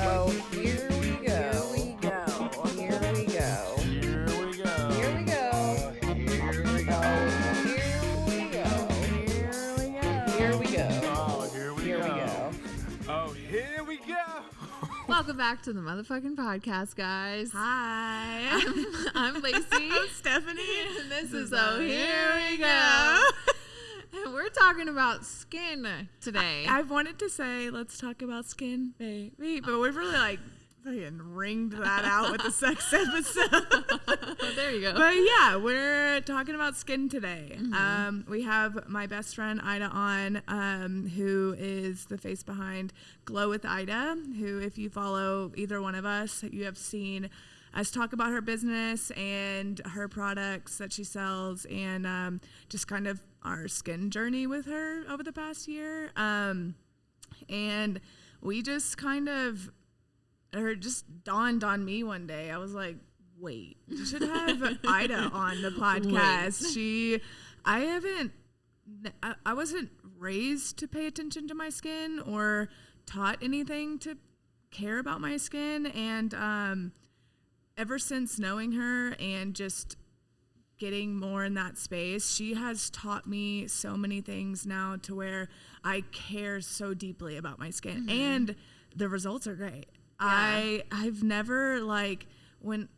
Oh, here we go. Here we go. Here we go. Here we go. Here we go. Here we go. Here we go. Here we go. Oh, here we Here we go. go. Oh, here we go. Welcome back to the motherfucking podcast, guys. Hi. I'm Lacey. I'm Stephanie. And this is Oh Here We Go. And we're talking about skin today. I've wanted to say, let's talk about skin, baby, but we've really fucking ringed that out with the sex episode. There you go. But yeah, we're talking about skin today. We have my best friend Ida on, who is the face behind Glow with Ida, who, if you follow either one of us, you have seen us talk about her business and her products that she sells, and just kind of our skin journey with her over the past year. And we just just dawned on me one day. I was like, wait, you should have Ida on the podcast. I wasn't raised to pay attention to my skin or taught anything to care about my skin. And ever since knowing her and just getting more in that space, she has taught me so many things now to where I care so deeply about my skin. And the results are great. Yeah. I've never when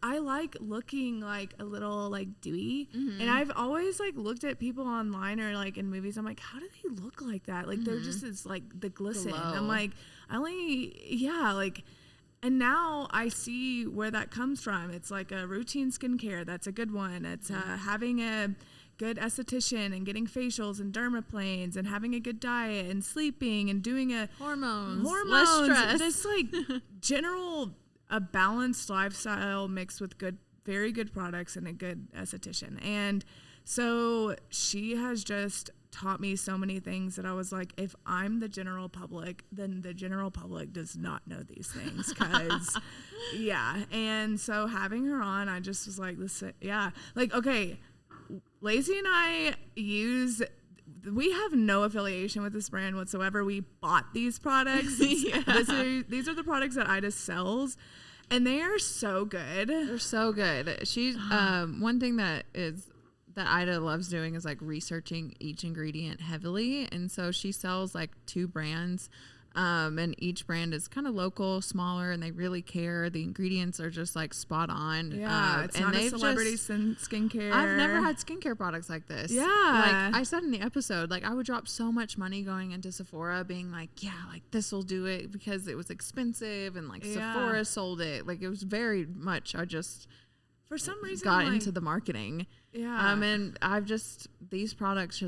I like looking like a little dewy, and I've always looked at people online or in movies. I'm like, how do they look like that? They're just as the glisten. Glow. I'm like, and now I see where that comes from. It's like a routine skincare. That's a good one. It's having a good esthetician and getting facials and dermaplanes and having a good diet and sleeping and doing hormones, less stress. This general a balanced lifestyle mixed with very good products and a good esthetician. And so she has just taught me so many things that I was like, if I'm the general public, then the general public does not know these things. Cause yeah. And so having her on, I just was like, listen, yeah. Okay, Lacey and I we have no affiliation with this brand whatsoever. We bought these products. These are the products that Ida sells, and they are so good. They're so good. She's one thing that Ida loves doing is researching each ingredient heavily, and so she sells 2 brands, and each brand is kind of local, smaller, and they really care. The ingredients are just spot on. Yeah, it's not a celebrity skincare. I've never had skincare products like this. Yeah, I said in the episode, I would drop so much money going into Sephora, being this will do it because it was expensive, and Sephora sold it. It was very much for some reason got into the marketing. Yeah. And these products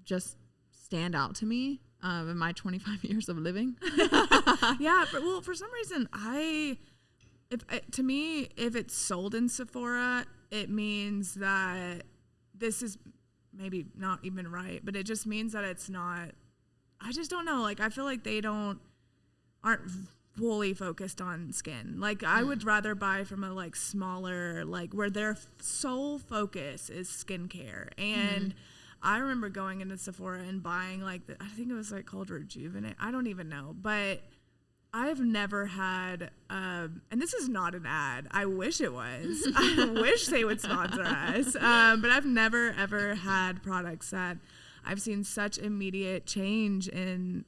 just stand out to me in my 25 years of living. Yeah. For some reason, to me, if it's sold in Sephora, it means that this is maybe not even right, but it just means that it's not, I just don't know. I feel like they aren't fully focused on skin. I would rather buy from a smaller, where their sole focus is skincare. And I remember going into Sephora and buying I think it was called Rejuvenate. I don't even know, but I've never had, and this is not an ad. I wish it was. I wish they would sponsor us. But I've never ever had products that I've seen such immediate change in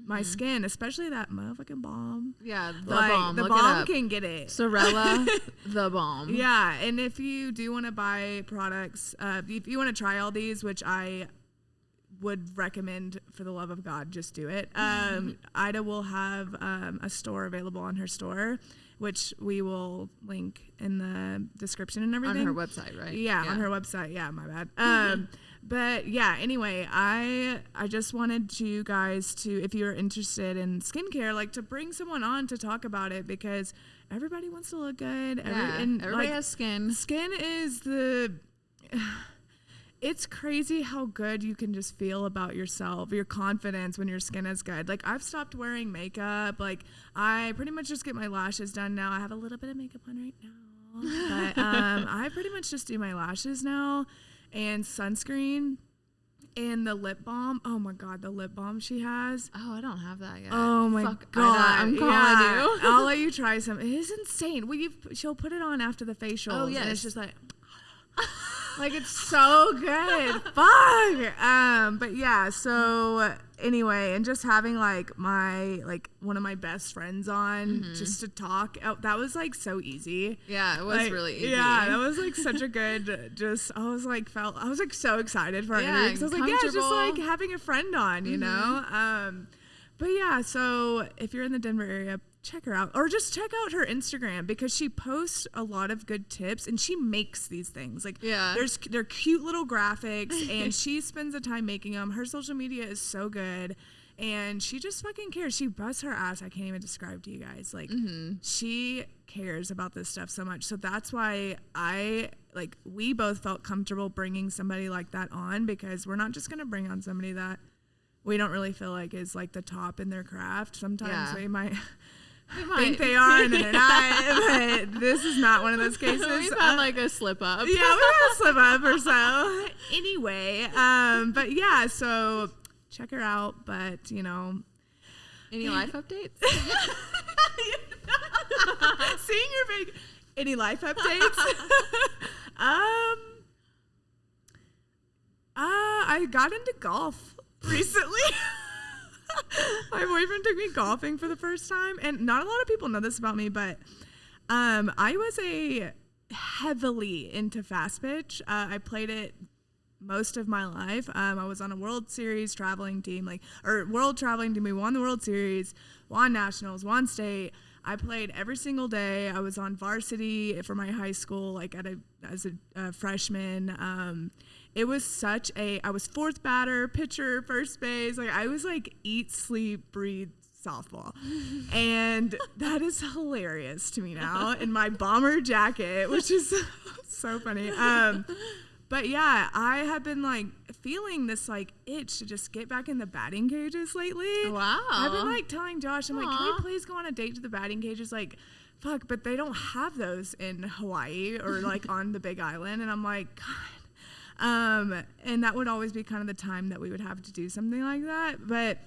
my skin, especially that motherfucking balm. Yeah, the balm. The Look balm can get it. Sorella, the balm. Yeah, and if you do want to buy products, if you want to try all these, which I would recommend for the love of God, just do it. Ida will have a store available on her store, which we will link in the description and everything. On her website, right? Yeah, on her website. Yeah, my bad. But yeah, anyway, I just wanted you guys to, if you're interested in skincare, to bring someone on to talk about it, because everybody wants to look good. Everybody has skin. Skin is it's crazy how good you can just feel about yourself, your confidence when your skin is good. I've stopped wearing makeup. I pretty much just get my lashes done now. I have a little bit of makeup on right now, but I pretty much just do my lashes now and sunscreen. And the lip balm. Oh my God, the lip balm she has. Oh, I don't have that yet. Oh my Fuck, God. I'm calling you. I'll let you try some. It is insane. Well, she'll put it on after the facial. Oh, yes. And it's just like it's so good. Fuck. But yeah, so anyway, and just having like one of my best friends on just to talk. Oh, that was like so easy. Yeah, it was really easy. Yeah, that was like such a good I was like so excited for our interview because I was like, yeah, it's just like having a friend on, you know? But yeah, so if you're in the Denver area, check her out, or just check out her Instagram because she posts a lot of good tips and she makes these things. Like, they're cute little graphics and she spends the time making them. Her social media is so good and she just fucking cares. She busts her ass. I can't even describe to you guys. Like, she cares about this stuff so much. So that's why we both felt comfortable bringing somebody like that on, because we're not just going to bring on somebody that we don't really feel like is like the top in their craft. Sometimes we might think they are and then they're not, but this is not one of those cases. We've had like a slip up. Yeah, we had a slip up or so. Anyway, but yeah, so check her out, but you know. Any life updates? Seeing your big, any life updates? I got into golf recently. My boyfriend took me golfing for the first time, and not a lot of people know this about me, but I was heavily into fast pitch. I played it most of my life. I was on a World Series traveling team, world traveling team. We won the World Series, won nationals, won state. I played every single day. I was on varsity for my high school, as a freshman. It was I was fourth batter, pitcher, first base. I was eat, sleep, breathe softball. And that is hilarious to me now in my bomber jacket, which is so funny. But yeah, I have been feeling this itch to just get back in the batting cages lately. Wow. I've been telling Josh, I'm can we please go on a date to the batting cages? Fuck, but they don't have those in Hawaii or on the Big Island. And I'm like, God. And that would always be kind of the time that we would have to do something like that. But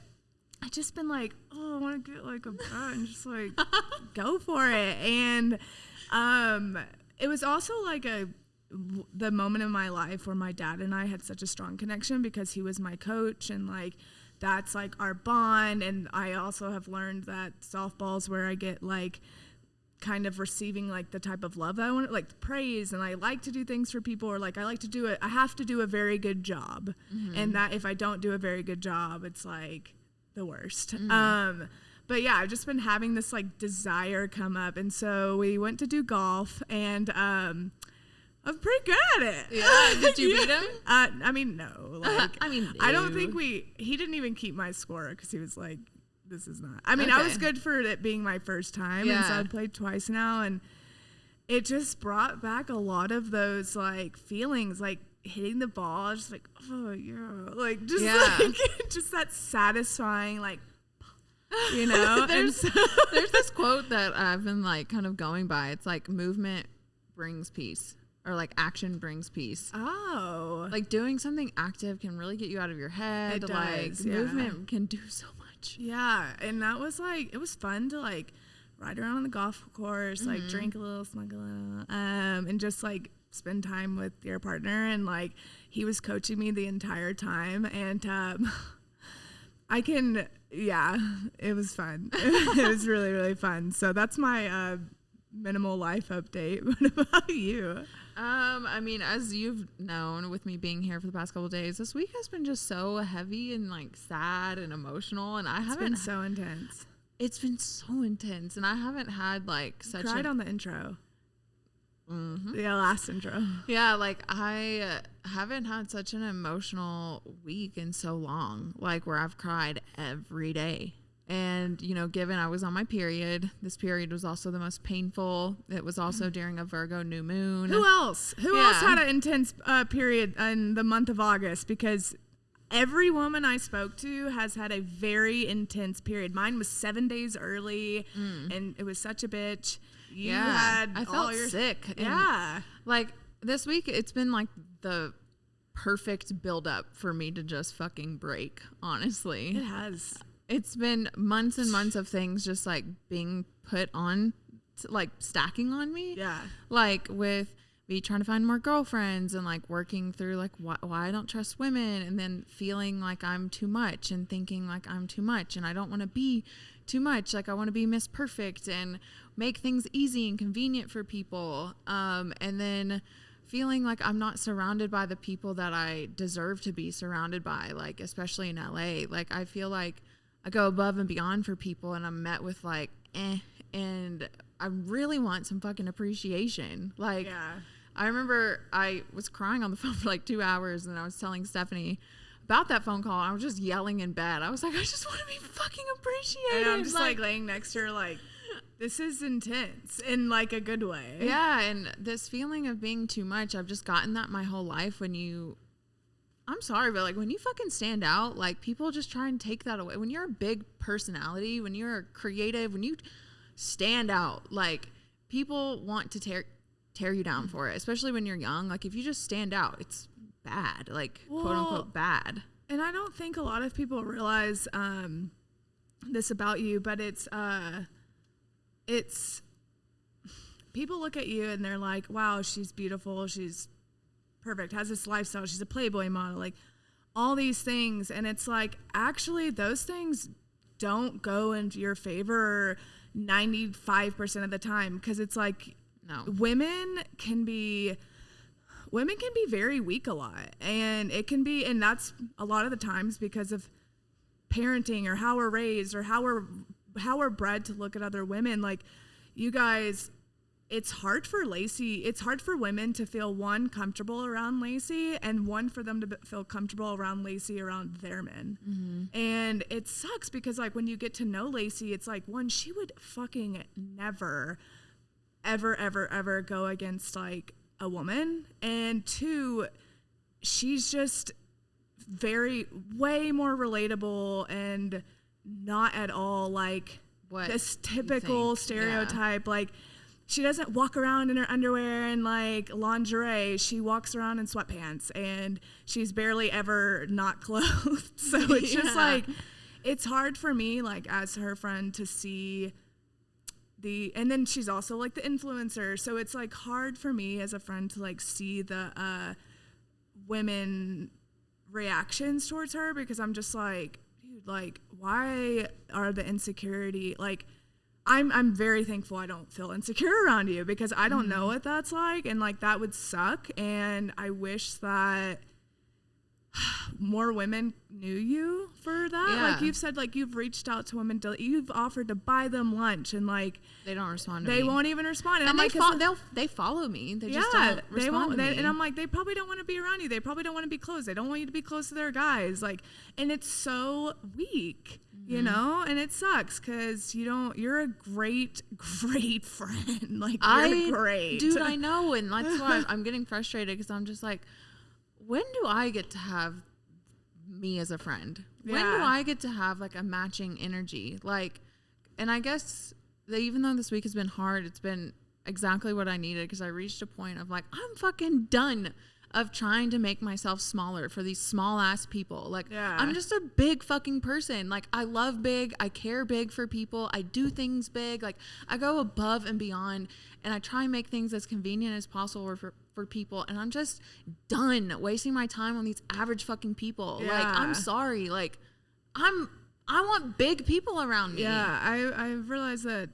I just been I want to get a bat and just go for it. And it was also the moment in my life where my dad and I had such a strong connection because he was my coach, and that's our bond. And I also have learned that softball's where I get kind of receiving the type of love that I want, praise, and I like to do things for people, or I like to do it. I have to do a very good job, and that if I don't do a very good job, it's the worst. But yeah, I've just been having this desire come up, and so we went to do golf, and I'm pretty good at it. Yeah, did you beat him? I mean, no. I don't think he didn't even keep my score because he was this is not. I mean, I was good for it being my first time, and so I played twice now, and it just brought back a lot of those feelings, hitting the ball, just oh yeah, just that satisfying you know. There's this quote that I've been kind of going by. It's movement brings peace, or action brings peace. Oh, doing something active can really get you out of your head. It does, movement can do so much. Yeah, and that was it was fun to ride around on the golf course, drink a little, smoke a little, and just spend time with your partner. And he was coaching me the entire time, and it was fun. It was really, really fun. So that's my minimal life update. What about you? I mean, as you've known with me being here for the past couple of days, this week has been just so heavy and sad and emotional, and It's been so intense. It's been so intense, and I haven't had such. Cried on the intro. Yeah, last intro. Yeah, I haven't had such an emotional week in so long, where I've cried every day. And, given I was on my period, this period was also the most painful. It was also during a Virgo new moon. Who else? Who else had an intense period in the month of August? Because every woman I spoke to has had a very intense period. Mine was 7 days early, and it was such a bitch. I felt sick. Yeah. This week, it's been the perfect buildup for me to just fucking break, honestly. It has. It's been months and months of things just like being put on, like stacking on me. Yeah. Like with me trying to find more girlfriends and like working through like why I don't trust women, and then feeling like I'm too much and thinking like I'm too much and I don't want to be too much. Like I want to be Miss Perfect and make things easy and convenient for people. And then feeling like I'm not surrounded by the people that I deserve to be surrounded by, like especially in LA. Like I feel like I go above and beyond for people and I'm met with like and I really want some fucking appreciation. Like I remember I was crying on the phone for like 2 hours, and I was telling Stephanie about that phone call. I was just yelling in bed. I was like, I just want to be fucking appreciated. And I'm just like laying next to her like, this is intense in like a good way. Yeah, and this feeling of being too much, I've just gotten that my whole life. I'm sorry, but like when you fucking stand out, like people just try and take that away. When you're a big personality, when you're creative, when you stand out, like people want to tear you down for it, especially when you're young. Like if you just stand out, it's bad, like quote unquote bad. And I don't think a lot of people realize this about you, but it's people look at you and they're like, wow, she's beautiful, she's perfect, has this lifestyle, she's a Playboy model, like all these things. And it's like, actually those things don't go into your favor 95% of the time, because it's like, no, women can be very weak a lot, and it can be, and that's a lot of the times because of parenting or how we're raised or how we're bred to look at other women. Like you guys, it's hard for women to feel one, comfortable around Lacey, and one, for them to feel comfortable around Lacey around their men. Mm-hmm. And it sucks because like when you get to know Lacey, it's like, one, she would fucking never ever go against like a woman, and two, she's just way more relatable and not at all like this typical stereotype. Yeah. Like she doesn't walk around in her underwear and like lingerie. She walks around in sweatpants, and she's barely ever not clothed. So it's just like, it's hard for me, like as her friend, to see and then she's also like the influencer. So it's like hard for me as a friend to like see the women reactions towards her, because I'm just like, dude, like why are the insecurity, like I'm very thankful I don't feel insecure around you, because I don't know what that's like, and like that would suck. And I wish that more women knew you for that. Yeah. Like you've said, like you've reached out to women, you've offered to buy them lunch, and like they don't respond to me. They won't even respond. And I'm like, they follow me. They just don't respond to me. And I'm like, they probably don't want to be around you. They probably don't want to be close. They don't want you to be close to their guys. Like, and it's so weak, you know. And it sucks because you're a great friend. Like you're great, dude. I know, and that's why I'm getting frustrated, because I'm just like, when do I get to have me as a friend? Yeah. When do I get to have like a matching energy? Like, and I guess that even though this week has been hard, it's been exactly what I needed, because I reached a point of like, I'm fucking done of trying to make myself smaller for these small ass people. Like, I'm just a big fucking person. Like, I love big. I care big for people. I do things big. Like, I go above and beyond, and I try and make things as convenient as possible for people. And I'm just done wasting my time on these average fucking people. Yeah. Like, I'm sorry. Like, I want big people around me. Yeah, I realized that.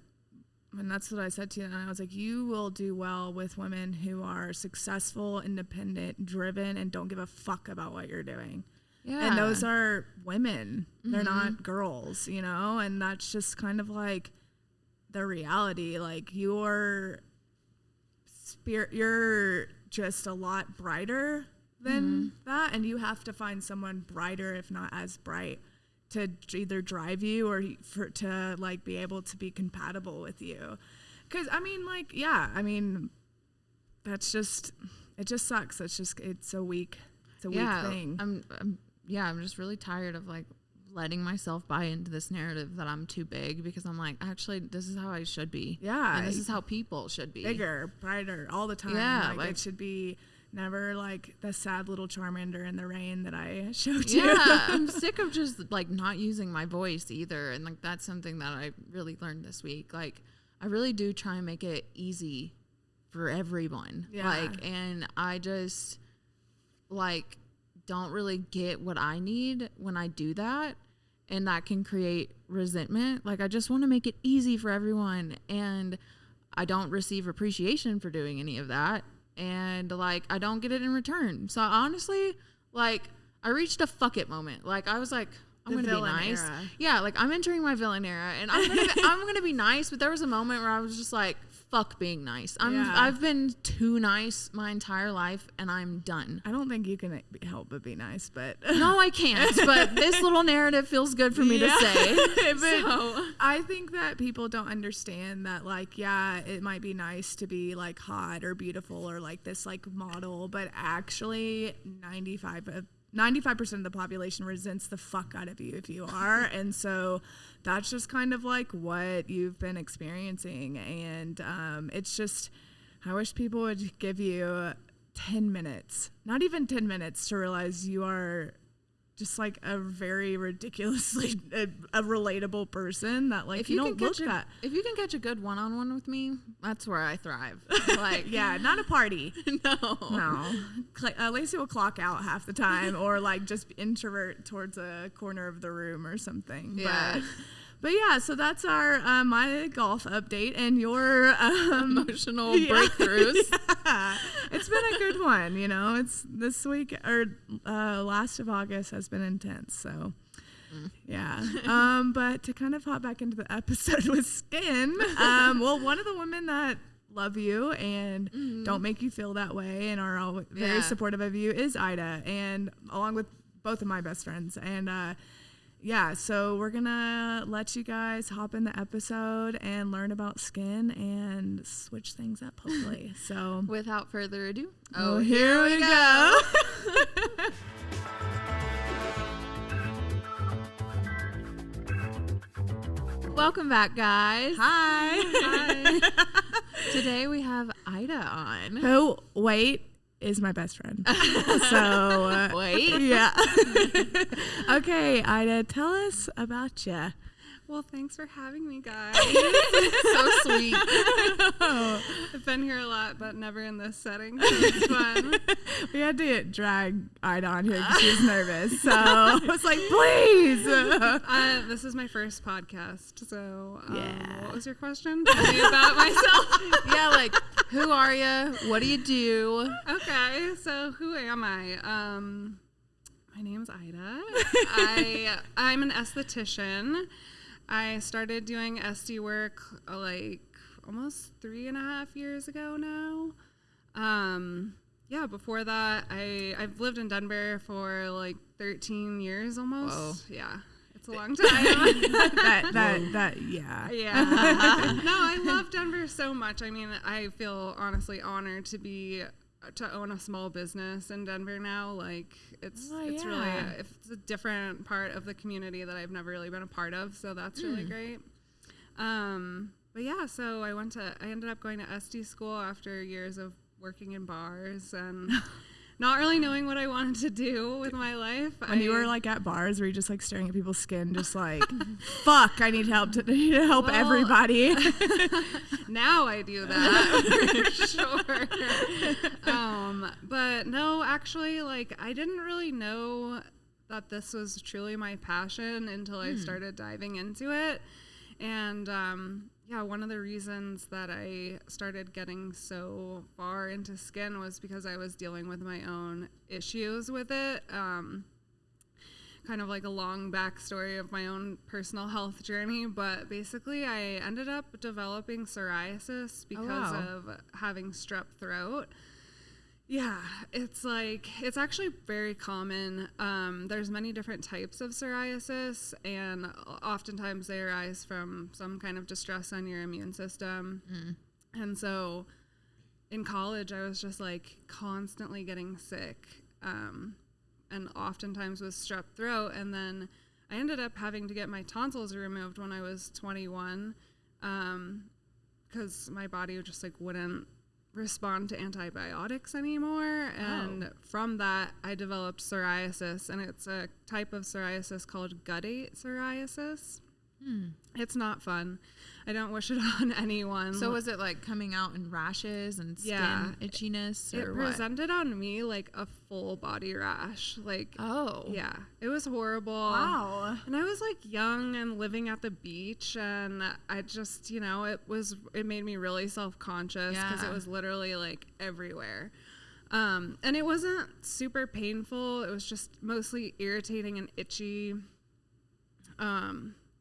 And that's what I said to you. And I was like, you will do well with women who are successful, independent, driven, and don't give a fuck about what you're doing. Yeah. And those are women. They're not girls, you know? And that's just kind of like the reality. Like you're just a lot brighter than that. And you have to find someone brighter, if not as bright, to either drive you or to like be able to be compatible with you. Because I mean, like, yeah, I mean, that's just, it just sucks. It's a weak thing. I'm just really tired of like letting myself buy into this narrative that I'm too big, because I'm like, actually, this is how I should be. Yeah. And this is how people should be. Bigger, brighter, all the time. Yeah. Like it should be Never like the sad little Charmander in the rain that I showed you. Yeah, I'm sick of just like not using my voice either. And like that's something that I really learned this week. Like I really do try and make it easy for everyone. Yeah. Like, and I just like don't really get what I need when I do that. And that can create resentment. Like I just want to make it easy for everyone. And I don't receive appreciation for doing any of that. And like I don't get it in return. So honestly, like I reached a fuck it moment. Like I was like, I'm The gonna be villain nice. era. Yeah, like I'm entering my villain era, and I'm gonna be nice. But there was a moment where I was just like, fuck being nice. I've been too nice my entire life, and I'm done. I don't think you can help but be nice, but No, I can't. But this little narrative feels good for me to say. But So I think that people don't understand that, like, yeah, it might be nice to be like hot or beautiful or like this like model, but actually 95% of the population resents the fuck out of you if you are. And so that's just kind of like what you've been experiencing. And it's just, I wish people would give you 10 minutes, not even 10 minutes, to realize you are just like a very ridiculously a relatable person that like if you you don't can look catch that. if you can catch a good one-on-one with me, that's where I thrive. Like Yeah, not a party. no. Lacey will clock out half the time or like just introvert towards a corner of the room or something. Yeah. But yeah, so that's our my golf update and your Emotional breakthroughs. Yeah. It's been a good one, you know. It's this week or last of August has been intense, so yeah. But to kind of hop back into the episode with skin, well, one of the women that love you and don't make you feel that way and are always very supportive of you is Ida, and along with both of my best friends. And yeah, so we're gonna let you guys hop in the episode and learn about skin and switch things up, hopefully. So Without further ado, here we go. Welcome back, guys. Hi. Today we have Ida on. Who, wait, is my best friend. So, Wait. yeah. Okay, Ida, tell us about you. Well, thanks for having me, guys. So sweet. I've been here a lot, but never in this setting, so it's fun. We had to drag Ida on here because she was nervous. So I was like, please. This is my first podcast, so Yeah. what was your question? Tell me about myself. Yeah, like, who are you? What do you do? Okay, so who am I? My name's Ida. I'm an esthetician. I started doing SD work like almost 3.5 years ago now. Yeah, before that, I've lived in Denver for like 13 years almost. Whoa. Yeah, it's a long time. Yeah. Yeah. No, I love Denver so much. I mean, I feel honestly honored to own a small business in Denver now. Like it's really it's a different part of the community that I've never really been a part of, so that's really great. But yeah, so I ended up going to SD school after years of working in bars and not really knowing what I wanted to do with my life. When you were like at bars, were you just like staring at people's skin, just like, fuck, I need help to help everybody. Now I do that for sure. But no, actually, like I didn't really know that this was truly my passion until I started diving into it. And yeah, one of the reasons that I started getting so far into skin was because I was dealing with my own issues with it. Kind of like a long backstory of my own personal health journey, but basically I ended up developing psoriasis because of having strep throat. Yeah, it's actually very common. There's many different types of psoriasis, and oftentimes they arise from some kind of distress on your immune system. And so in college, I was just like constantly getting sick, and oftentimes with strep throat. And then I ended up having to get my tonsils removed when I was 21, because my body just like wouldn't respond to antibiotics anymore. And from that, I developed psoriasis, and it's a type of psoriasis called guttate psoriasis. It's not fun. I don't wish it on anyone. So was it like coming out in rashes and skin itchiness? It Or what? presented on me like a full body rash. Like, yeah, it was horrible. Wow. And I was like young and living at the beach, and I just, you know, it made me really self-conscious because it was literally like everywhere. And it wasn't super painful. It was just mostly irritating and itchy.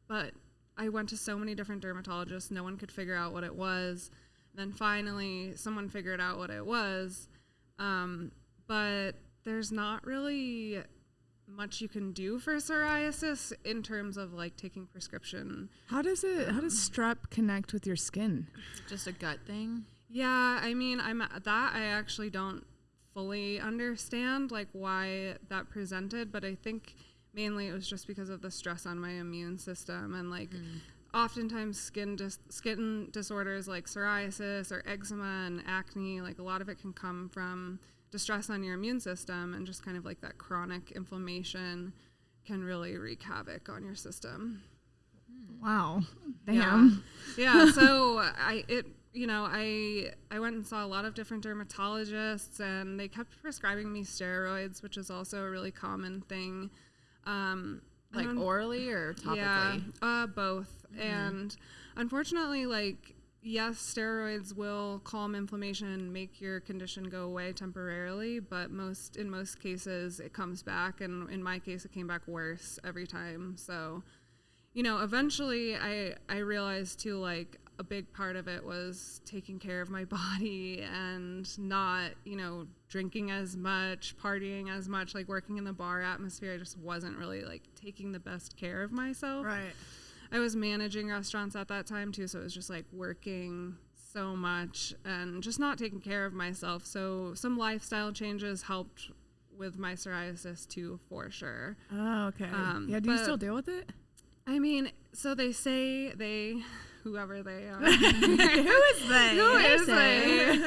But I went to so many different dermatologists. No one could figure out what it was. Then finally, someone figured out what it was. But there's not really much you can do for psoriasis in terms of like taking prescription. How does strep connect with your skin? Just a gut thing? Yeah, I mean, I actually don't fully understand like why that presented, but I think mainly it was just because of the stress on my immune system, and like oftentimes skin disorders like psoriasis or eczema and acne, like a lot of it can come from distress on your immune system, and just kind of like that chronic inflammation can really wreak havoc on your system. Wow. Damn. Yeah. So I went and saw a lot of different dermatologists, and they kept prescribing me steroids, which is also a really common thing. Like orally or topically? Yeah, both. And unfortunately, like, yes, steroids will calm inflammation and make your condition go away temporarily, but in most cases it comes back, and in my case it came back worse every time. So, you know, eventually I realized too, like, a big part of it was taking care of my body and not, you know, drinking as much, partying as much, like working in the bar atmosphere. I just wasn't really like taking the best care of myself. Right. I was managing restaurants at that time too, so it was just like working so much and just not taking care of myself. So some lifestyle changes helped with my psoriasis too, for sure. Oh, okay. Do you still deal with it? I mean, so they say whoever they are. Who is they? Who is they?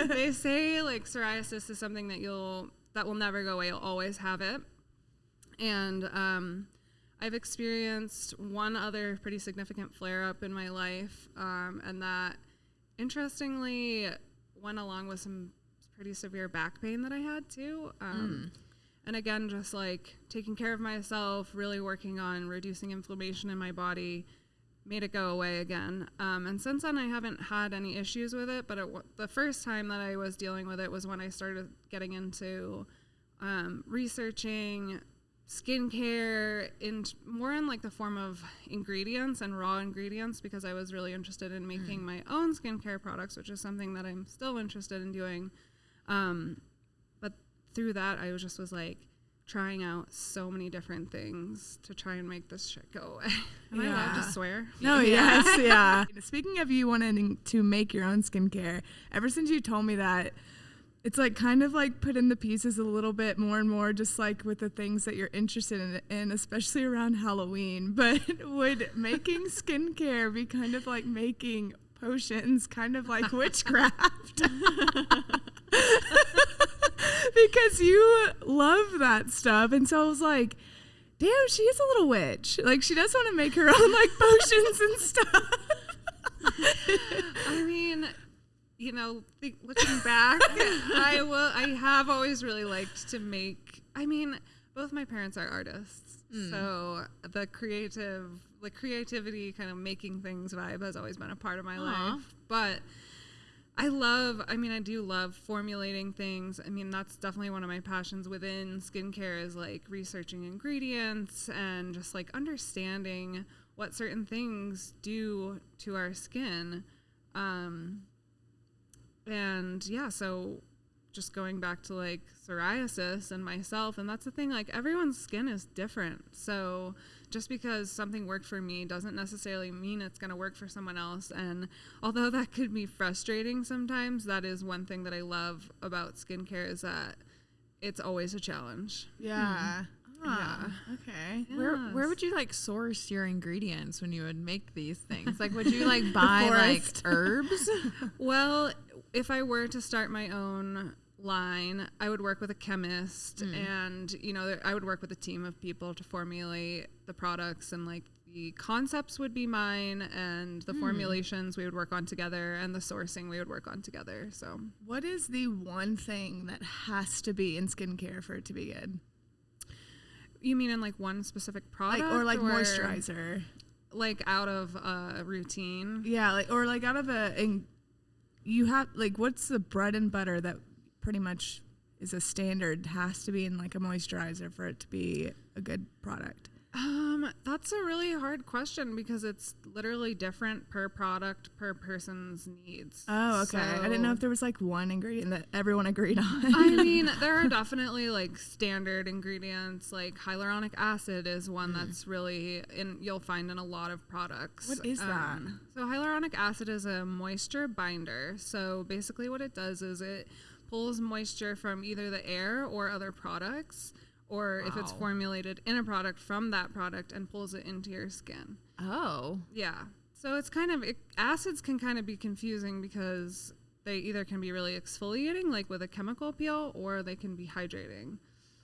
They say like psoriasis is something that will never go away. You'll always have it. And I've experienced one other pretty significant flare-up in my life, and that, interestingly, went along with some pretty severe back pain that I had too. And again, just like taking care of myself, really working on reducing inflammation in my body, made it go away again. And since then, I haven't had any issues with it, but the first time that I was dealing with it was when I started getting into researching skincare more in like the form of ingredients and raw ingredients, because I was really interested in making my own skincare products, which is something that I'm still interested in doing. But through that, I was like trying out so many different things to try and make this shit go away. Am I allowed to swear? No, yes, yeah. Speaking of you wanting to make your own skincare, ever since you told me that, it's like kind of like put in the pieces a little bit more and more, just like with the things that you're interested in, especially around Halloween. But would making skincare be kind of like making potions, kind of like witchcraft? Because you love that stuff. And so I was like, damn, she is a little witch. Like, she does want to make her own like potions and stuff. I mean, you know, looking back, I have always really liked to make, I mean, both my parents are artists. So the creativity kind of making things vibe has always been a part of my life. But I do love formulating things. I mean, that's definitely one of my passions within skincare, is like researching ingredients and just like understanding what certain things do to our skin. And yeah, so just going back to like psoriasis and myself, and that's the thing, like everyone's skin is different. So just because something worked for me doesn't necessarily mean it's going to work for someone else. And although that could be frustrating sometimes, that is one thing that I love about skincare, is that it's always a challenge. Yeah. Okay. Yes. Where would you like source your ingredients when you would make these things? Like, would you like buy like herbs? Well, if I were to start my own line, I would work with a chemist, and I would work with a team of people to formulate the products, and like the concepts would be mine, and the formulations we would work on together, and the sourcing we would work on together. So What is the one thing that has to be in skincare for it to be good? you mean in like one specific product, Or moisturizer? like out of a routine? Yeah, or out of you have what's the bread and butter that pretty much is a standard, has to be in like a moisturizer for it to be a good product? That's a really hard question because it's literally different per product, per person's needs. Oh, okay. I didn't know if there was like one ingredient that everyone agreed on. I mean, there are definitely like standard ingredients, like hyaluronic acid is one that's really you'll find in a lot of products. What is that? So hyaluronic acid is a moisture binder. So basically what it does is it pulls moisture from either the air or other products, or if it's formulated in a product from that product and pulls it into your skin. Oh. Yeah. So it's acids can kind of be confusing because they either can be really exfoliating, like with a chemical peel, or they can be hydrating.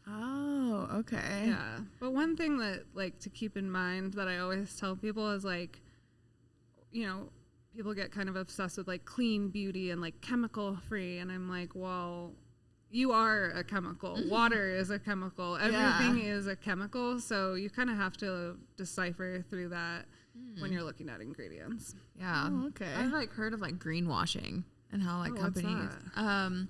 Oh, okay. Yeah. But one thing that like to keep in mind that I always tell people is like, people get kind of obsessed with like clean beauty and like chemical free. And I'm like, well, you are a chemical. Water is a chemical. Everything is a chemical. So you kind of have to decipher through that when you're looking at ingredients. Yeah. Oh, okay. I've like heard of like greenwashing and how like companies they'll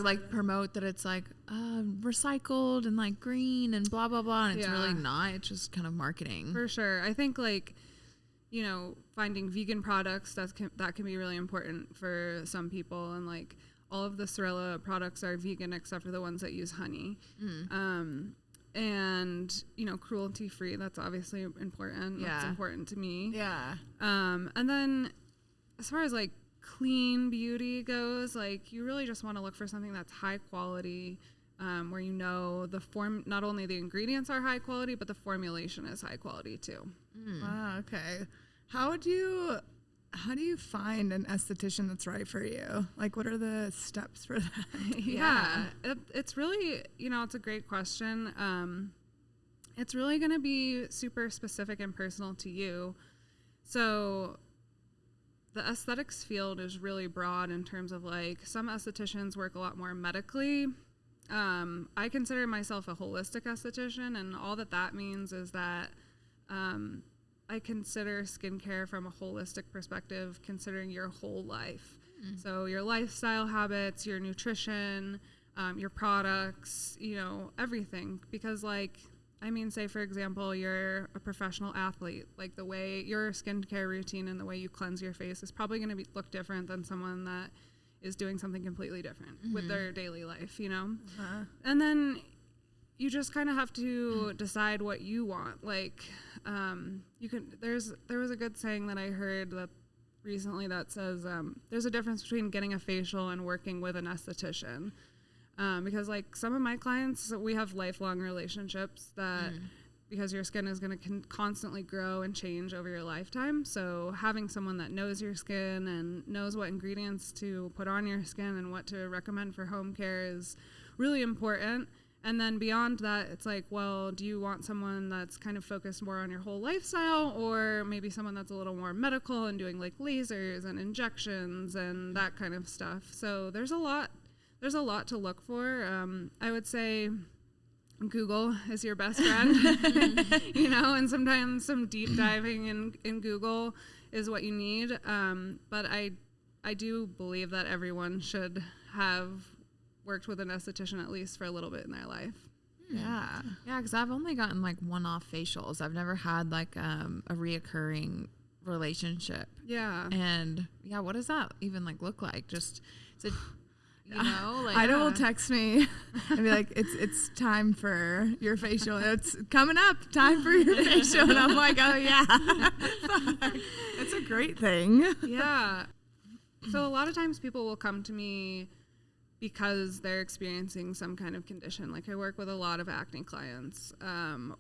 like promote that it's like recycled and like green and blah blah blah, and it's really not. It's just kind of marketing. For sure. I think like finding vegan products that can be really important for some people, and like all of the Sorella products are vegan except for the ones that use honey. And cruelty free, that's obviously important. That's important to me. Yeah. And then as far as like clean beauty goes, like you really just want to look for something that's high quality, where not only the ingredients are high quality, but the formulation is high quality too. Wow, okay. How do you find an esthetician that's right for you? Like, what are the steps for that? It's really, it's a great question. It's really going to be super specific and personal to you. So the aesthetics field is really broad in terms of like some estheticians work a lot more medically. I consider myself a holistic esthetician, and all that means is that I consider skincare from a holistic perspective, considering your whole life. So your lifestyle habits, your nutrition, your products, everything. Because say for example, you're a professional athlete, like the way your skincare routine and the way you cleanse your face is probably going to look different than someone that is doing something completely different with their daily life, And then you just kind of have to decide what you want. Like, there was a good saying that I heard that recently that says, there's a difference between getting a facial and working with an esthetician. Because like some of my clients, we have lifelong relationships that because your skin is going to constantly grow and change over your lifetime. So having someone that knows your skin and knows what ingredients to put on your skin and what to recommend for home care is really important. And then beyond that, it's like, well, do you want someone that's kind of focused more on your whole lifestyle, or maybe someone that's a little more medical and doing like lasers and injections and that kind of stuff? So there's a lot to look for. I would say Google is your best friend, and sometimes some deep diving in Google is what you need. But I do believe that everyone should have worked with an esthetician at least for a little bit in their life. Yeah, because I've only gotten like one-off facials. I've never had like a reoccurring relationship. Yeah. And what does that even like look like? Just like Ida will text me and be like, it's time for your facial. It's coming up, time for your facial. And I'm like, oh yeah. Fuck. It's a great thing. Yeah. So a lot of times people will come to me because they're experiencing some kind of condition. Like I work with a lot of acne clients,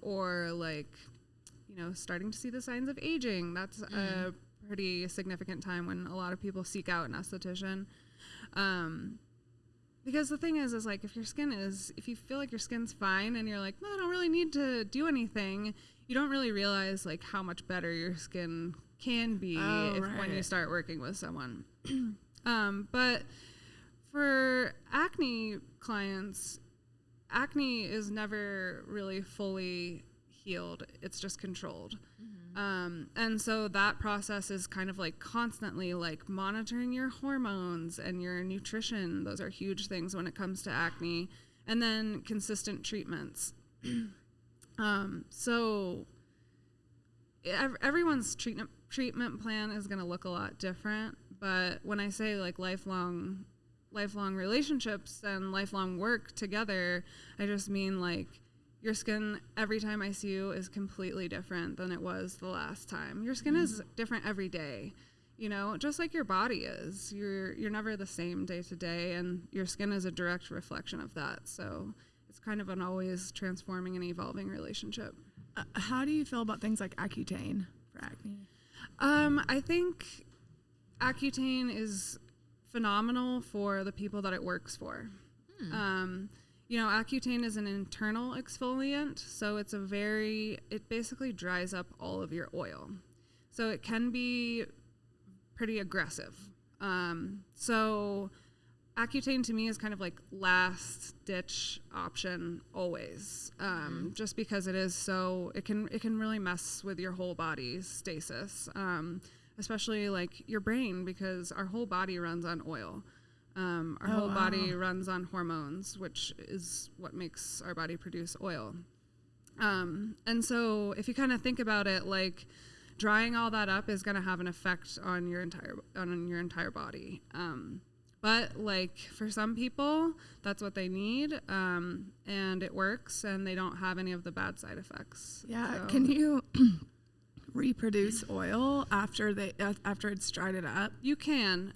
or like, starting to see the signs of aging. That's a pretty significant time when a lot of people seek out an esthetician. Because the thing is like if you feel like your skin's fine and you're like, no, I don't really need to do anything, you don't really realize like how much better your skin can be when you start working with someone. But for acne clients, acne is never really fully healed. It's just controlled. And so that process is kind of like constantly like monitoring your hormones and your nutrition. Those are huge things when it comes to acne. And then consistent treatments. So everyone's treatment plan is going to look a lot different. But when I say like lifelong relationships and lifelong work together, I just mean like your skin every time I see you is completely different than it was the last time. Your skin is different every day, you know, just like your body is. You're never the same day to day, and your skin is a direct reflection of that. So it's kind of an always transforming and evolving relationship. How do you feel about things like Accutane for acne? I think Accutane is phenomenal for the people that it works for. You know, Accutane is an internal exfoliant, so it basically dries up all of your oil. So it can be pretty aggressive. So Accutane to me is kind of like last ditch option always, just because it can really mess with your whole body's stasis, especially like your brain, because our whole body runs on oil. Our whole body runs on hormones, which is what makes our body produce oil. And so if you kind of think about it, like drying all that up is going to have an effect on your entire body. But like for some people, that's what they need, and it works, and they don't have any of the bad side effects. Yeah. So. Can you reproduce oil after it's dried it up? You can.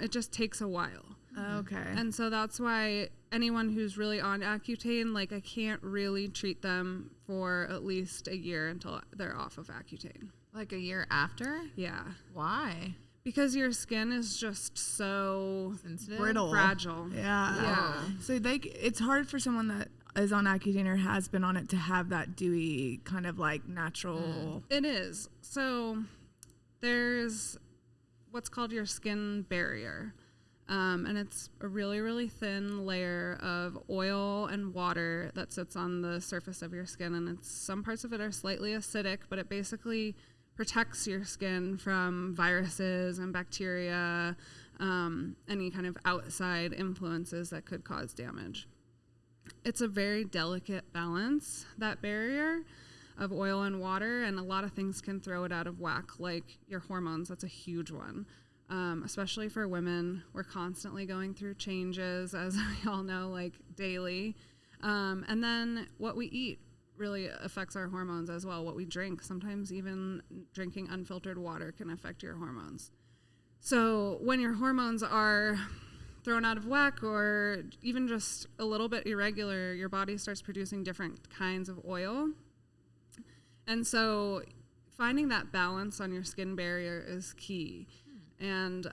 It just takes a while. Okay. And so that's why anyone who's really on Accutane, like I can't really treat them for at least a year until they're off of Accutane. Like a year after? Yeah. Why? Because your skin is just so Sensitive? Brittle. fragile. Yeah. Yeah. So it's hard for someone that is on Accutane or has been on it to have that dewy kind of like natural. It is. So there's what's called your skin barrier. And it's a really, really thin layer of oil and water that sits on the surface of your skin. And some parts of it are slightly acidic, but it basically protects your skin from viruses and bacteria, any kind of outside influences that could cause damage. It's a very delicate balance, that barrier of oil and water, and a lot of things can throw it out of whack, like your hormones. That's a huge one. Especially for women, we're constantly going through changes, as we all know, like daily. And then what we eat really affects our hormones as well. What we drink, sometimes even drinking unfiltered water can affect your hormones. So when your hormones are thrown out of whack or even just a little bit irregular, your body starts producing different kinds of oil. And so finding that balance on your skin barrier is key. And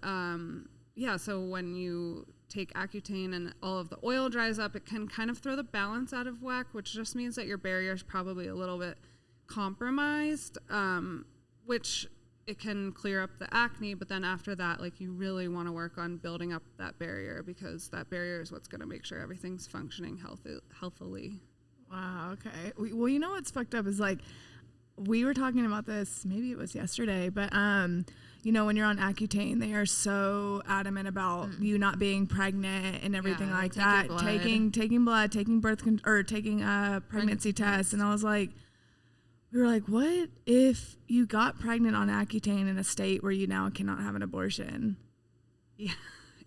so when you take Accutane and all of the oil dries up, it can kind of throw the balance out of whack, which just means that your barrier is probably a little bit compromised, which it can clear up the acne. But then after that, like you really want to work on building up that barrier, because that barrier is what's going to make sure everything's functioning healthily. Wow. Okay. Well, you know what's fucked up is like we were talking about this. Maybe it was yesterday, but you know, when you're on Accutane, they are so adamant about you not being pregnant and everything like that. Taking blood, taking taking a pregnancy test, and I was like, we were like, what if you got pregnant on Accutane in a state where you now cannot have an abortion? Yeah.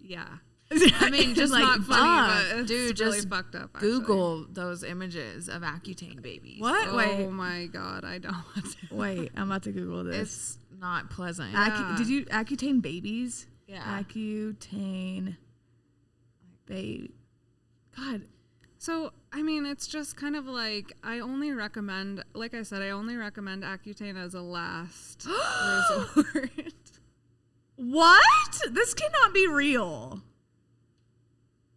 Yeah. I mean, just Like, not funny, but it's dude, really just fucked up. Actually. Google those images of Accutane babies. What? Oh Wait. my God, I don't want to. Wait, I'm about to Google this. It's not pleasant. Did you Accutane babies? Yeah. Accutane baby. God. So, I mean, it's just kind of like, I only recommend Accutane as a last resort. What? This cannot be real.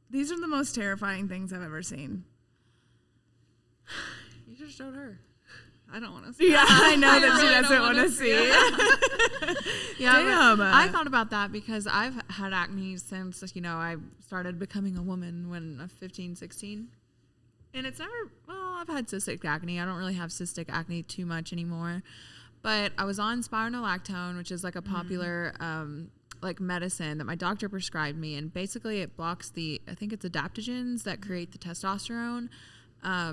These are the most terrifying things I've ever seen. You just showed her. I don't want to see. Yeah, I know that she really doesn't don't want wanna to see see it. Yeah, Damn. I thought about that because I've had acne since, I started becoming a woman when I was 15, 16. And it's never, I've had cystic acne. I don't really have cystic acne too much anymore. But I was on spironolactone, which is like a popular medicine that my doctor prescribed me. And basically it blocks I think it's adaptogens that create the testosterone.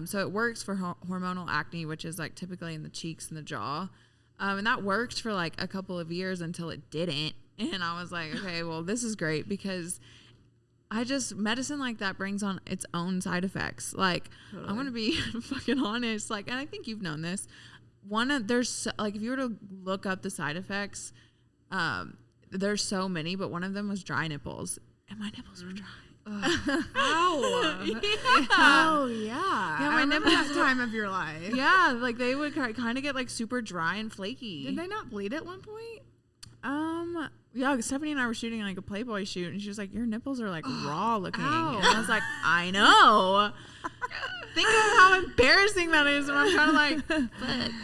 So it works for hormonal acne, which is like typically in the cheeks and the jaw. And that worked for like a couple of years until it didn't. And I was like, okay, well, this is great because medicine like that brings on its own side effects. Like, totally. I'm going to be fucking honest. Like, and I think you've known this. If you were to look up the side effects, there's so many, but one of them was dry nipples. And my nipples were dry. Ow. Yeah. Oh, yeah. Yeah, I remember that time of your life. Yeah, like they would kind of get like super dry and flaky. Did they not bleed at one point? Yeah, Stephanie and I were shooting like a Playboy shoot, and she was like, "Your nipples are like raw looking." Ow. And I was like, "I know." Think of how embarrassing that is when I'm trying to like.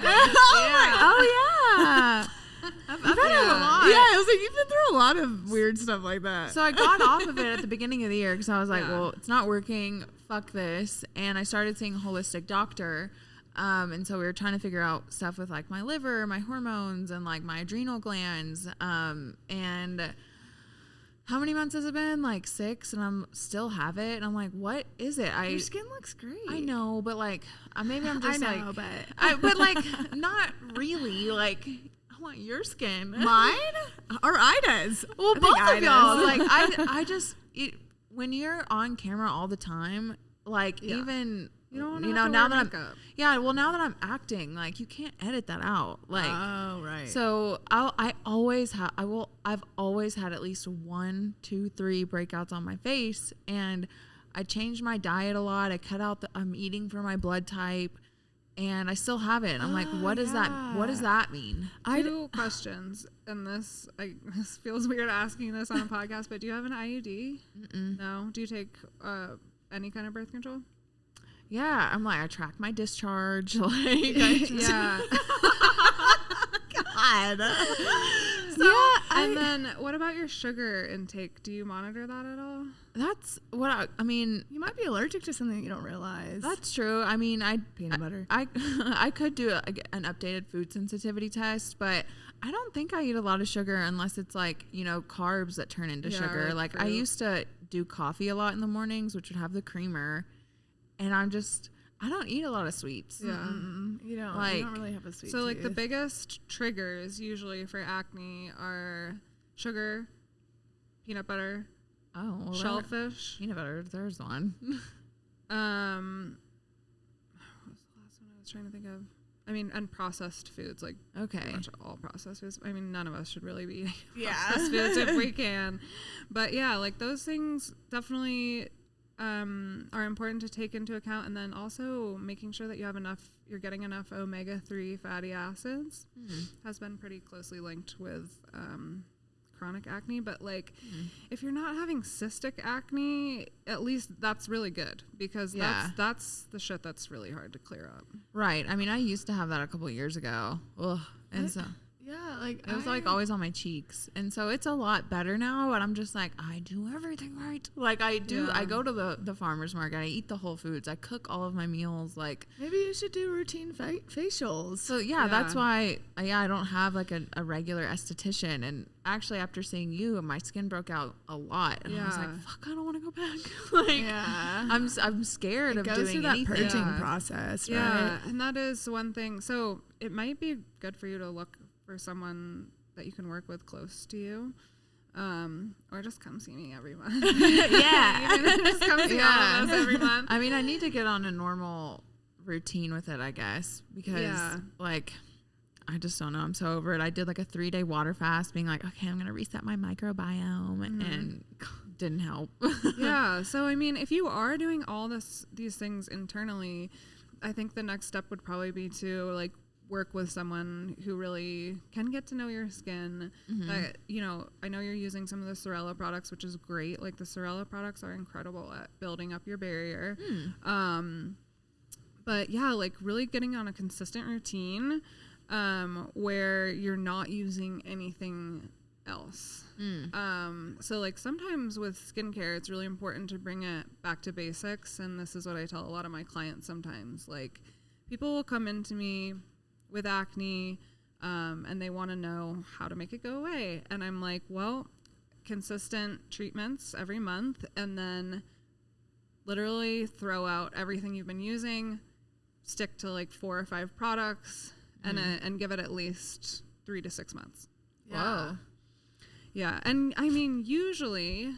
Oh yeah. I've had a lot. Yeah, I was like, you've been through a lot of weird stuff like that. So I got off of it at the beginning of the year because I was like, Yeah. well, it's not working. Fuck this. And I started seeing a holistic doctor. And so we were trying to figure out stuff with like my liver, my hormones, and like my adrenal glands. And how many months has it been? Like 6, and I'm still have it. And I'm like, what is it? Your skin looks great. I know, but like maybe I'm just I know, like, but like not really. Like I want your skin. Mine or Ida's? Well, I think both of Ida's. y'all. Like I just when you're on camera all the time, like even. You don't know, now that I'm now that I'm acting, like you can't edit that out. Like, oh right. So I've always had at least 1, 2, 3 breakouts on my face, and I changed my diet a lot. I cut out I'm eating for my blood type, and I still have it. I'm like, what does that mean? Two questions, and this feels weird asking this on a podcast, but do you have an IUD? Mm-mm. No. Do you take any kind of birth control? Yeah, I'm like, I track my discharge. Like, Yeah. God. And then what about your sugar intake? Do you monitor that at all? That's what I mean. You might be allergic to something you don't realize. That's true. I mean, peanut butter. I could do an updated food sensitivity test, but I don't think I eat a lot of sugar unless it's like, carbs that turn into sugar. Like fruit. I used to do coffee a lot in the mornings, which would have the creamer, and I don't eat a lot of sweets. Yeah. You don't really have a sweet So like the tooth. biggest triggers usually for acne are sugar, peanut butter, Oh, well, shellfish. peanut butter. There's one. What was the last one I was trying to think of? I mean, and processed foods, like Okay. pretty much all processed foods. I mean, none of us should really be eating Yeah. processed foods if we can. But yeah, like those things definitely are important to take into account, and then also making sure that you're getting enough omega-3 fatty acids has been pretty closely linked with chronic acne. But like if you're not having cystic acne, at least that's really good, because that's the shit that's really hard to clear up. Right. I mean, I used to have that a couple of years ago. Ugh. And so Yeah, like it was like always on my cheeks, and so it's a lot better now. But I'm just like, I do everything right. Like I do. Yeah. I go to the farmer's market. I eat the whole foods. I cook all of my meals. Like maybe you should do routine facials. so. Yeah, that's why. I don't have like a regular esthetician. And actually, after seeing you, my skin broke out a lot, and I was like, fuck, I don't want to go back. Like Yeah. I'm scared of goes doing through that anything. purging Yeah. process, right? Yeah, and that is one thing. So it might be good for you to look for someone that you can work with close to you, or just come see me every month. Yeah. Just come see all of us every month. I mean, I need to get on a normal routine with it, I guess, because like I just don't know. I'm so over it. I did like a 3-day water fast, being like, okay, I'm gonna reset my microbiome, and didn't help. Yeah. So I mean, if you are doing all these things internally, I think the next step would probably be to like work with someone who really can get to know your skin. That, you know, I know you're using some of the Sorella products, which is great. Like the Sorella products are incredible at building up your barrier. But yeah, like really getting on a consistent routine where you're not using anything else. So like sometimes with skincare, it's really important to bring it back to basics. And this is what I tell a lot of my clients sometimes. Like people will come into me with acne and they want to know how to make it go away. And I'm like, well, consistent treatments every month, and then literally throw out everything you've been using, stick to like 4 or 5 products, and give it at least 3 to 6 months. Whoa. Yeah, and I mean, usually,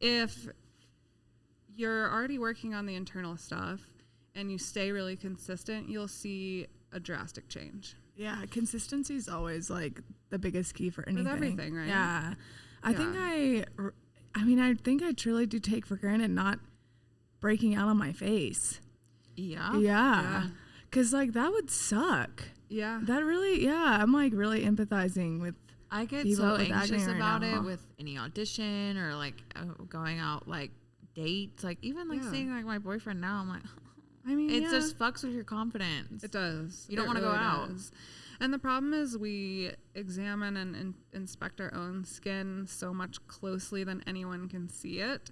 if you're already working on the internal stuff and you stay really consistent, you'll see a drastic change. Yeah, consistency is always like the biggest key for anything. With everything, right? Yeah. I think I truly do take for granted not breaking out on my face. Yeah. Yeah. Cause like that would suck. Yeah. That really, I'm like really empathizing with. I get people so with anxious acne right about now. it with any audition or like going out like dates, like even like seeing like my boyfriend now. I'm like, I mean, it just fucks with your confidence. It does. You don't It want to really go out. does. And the problem is we examine and inspect our own skin so much closely than anyone can see it.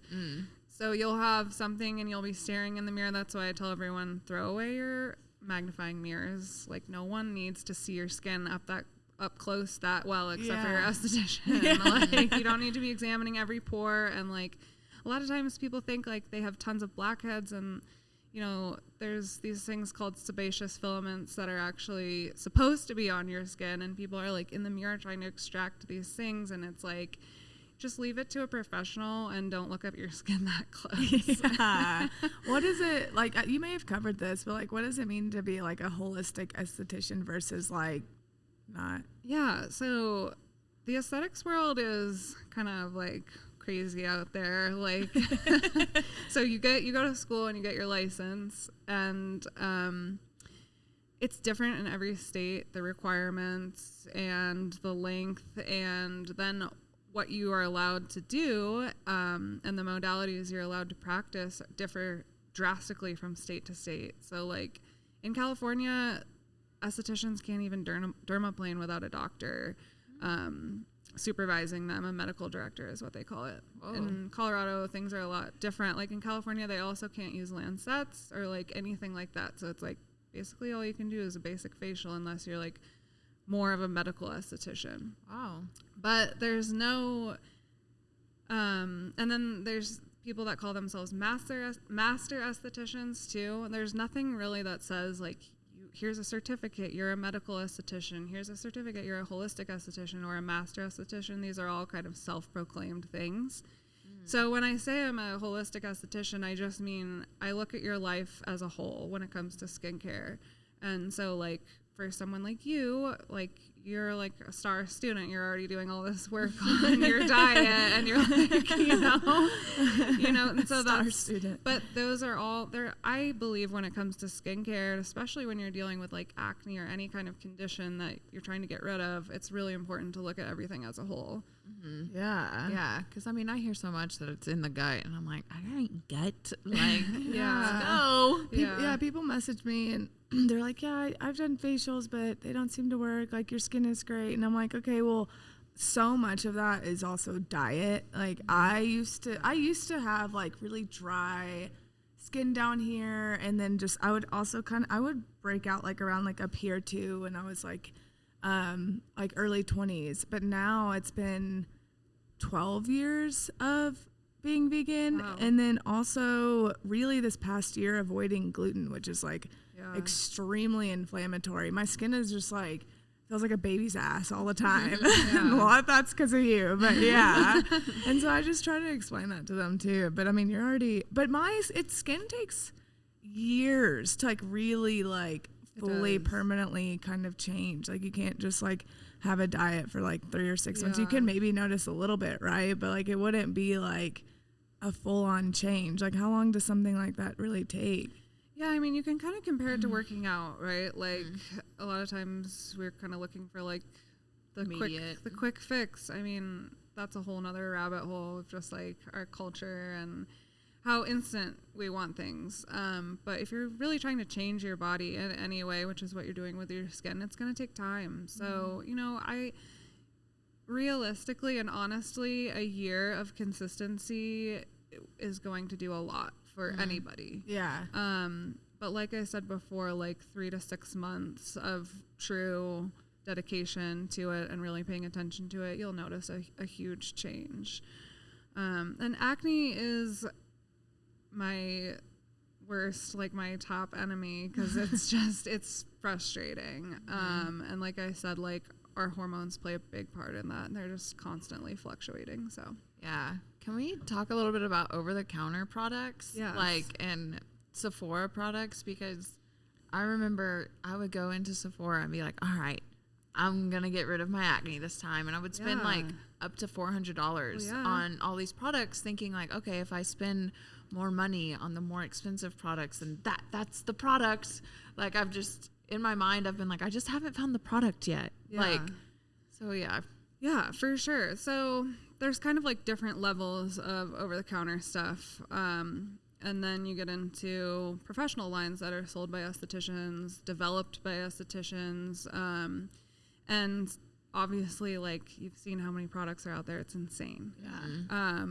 So you'll have something and you'll be staring in the mirror. That's why I tell everyone, throw away your magnifying mirrors. Like no one needs to see your skin up close that well, except for your esthetician. Like you don't need to be examining every pore. And like a lot of times people think like they have tons of blackheads, and you know, there's these things called sebaceous filaments that are actually supposed to be on your skin, and people are like in the mirror trying to extract these things, and it's like, just leave it to a professional and don't look at your skin that close. Yeah. What is it like? You may have covered this, but like, what does it mean to be like a holistic esthetician versus like not? Yeah. So the aesthetics world is kind of like crazy out there. Like, so you go to school and you get your license, and it's different in every state, the requirements and the length, and then what you are allowed to do, and the modalities you're allowed to practice differ drastically from state to state. So like in California, estheticians can't even dermaplane without a doctor supervising them. A medical director is what they call it. Whoa. In Colorado, things are a lot different. Like in California, they also can't use lancets or like anything like that. So it's like basically all you can do is a basic facial unless you're like more of a medical esthetician. Wow. But there's no, and then there's people that call themselves master estheticians too. There's nothing really that says like, here's a certificate, you're a medical esthetician. Here's a certificate, you're a holistic esthetician or a master esthetician. These are all kind of self-proclaimed things. So when I say I'm a holistic esthetician, I just mean I look at your life as a whole when it comes to skincare. And so like for someone like you, like you're like a star student, you're already doing all this work on your diet, and you're like, you know, and so Star that's, student. but those are all there. I believe when it comes to skincare, especially when you're dealing with like acne or any kind of condition that you're trying to get rid of, it's really important to look at everything as a whole. Mm-hmm. Yeah. Yeah, because I mean, I hear so much that it's in the gut, and I'm like, I got gut. Like, Yeah. go. People message me and they're like, yeah, I've done facials, but they don't seem to work. Like your skin is great. And I'm like, okay, well, so much of that is also diet. Like I used to have like really dry skin down here. And then just, I would also I would break out like around like up here too. And I was like early 20s, but now it's been 12 years of being vegan. Wow. And then also really this past year avoiding gluten, which is like extremely inflammatory. My skin is just like feels like a baby's ass all the time. A lot of that's because of you, but yeah. And so I just try to explain that to them too. But I mean, skin takes years to like really like fully permanently kind of change. Like you can't just like have a diet for like 3 or 6 months. You can maybe notice a little bit, right? But like it wouldn't be like a full-on change? Like, how long does something like that really take? Yeah, I mean, you can kind of compare it to working out, right? Like, a lot of times we're kind of looking for, like, the quick fix. I mean, that's a whole nother rabbit hole of just, like, our culture and how instant we want things. But if you're really trying to change your body in any way, which is what you're doing with your skin, it's going to take time. So, you know, realistically and honestly, a year of consistency is going to do a lot for anybody. Yeah. But like I said before, like 3 to 6 months of true dedication to it and really paying attention to it, you'll notice a huge change. And acne is my worst, like my top enemy, because it's frustrating. And like I said, like our hormones play a big part in that, and they're just constantly fluctuating. So Yeah. Can we talk a little bit about over-the-counter products? Yes. Like, and Sephora products? Because I remember I would go into Sephora and be like, all right, I'm going to get rid of my acne this time. And I would spend like up to $400 on all these products, thinking like, okay, if I spend more money on the more expensive products, then that's the product. Like, I've just, in my mind, I've been like, I just haven't found the product yet. Yeah. Like, so yeah. Yeah, for sure. So there's kind of like different levels of over-the-counter stuff. And then you get into professional lines that are sold by estheticians, developed by estheticians. And obviously, like, you've seen how many products are out there. It's insane. Yeah.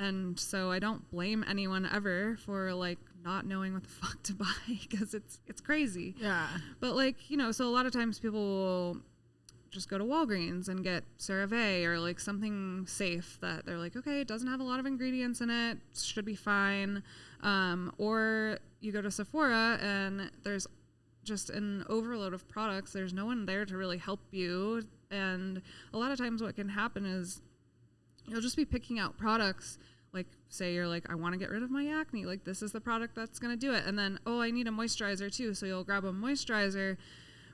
And so I don't blame anyone ever for, like, not knowing what the fuck to buy, because it's crazy. Yeah. But, like, you know, so a lot of times people will just go to Walgreens and get CeraVe or like something safe that they're like, okay, it doesn't have a lot of ingredients in it, should be fine. Or you go to Sephora and there's just an overload of products. There's no one there to really help you. And a lot of times what can happen is you'll just be picking out products. Like, say you're like, I want to get rid of my acne. Like, this is the product that's going to do it. And then, oh, I need a moisturizer too. So you'll grab a moisturizer.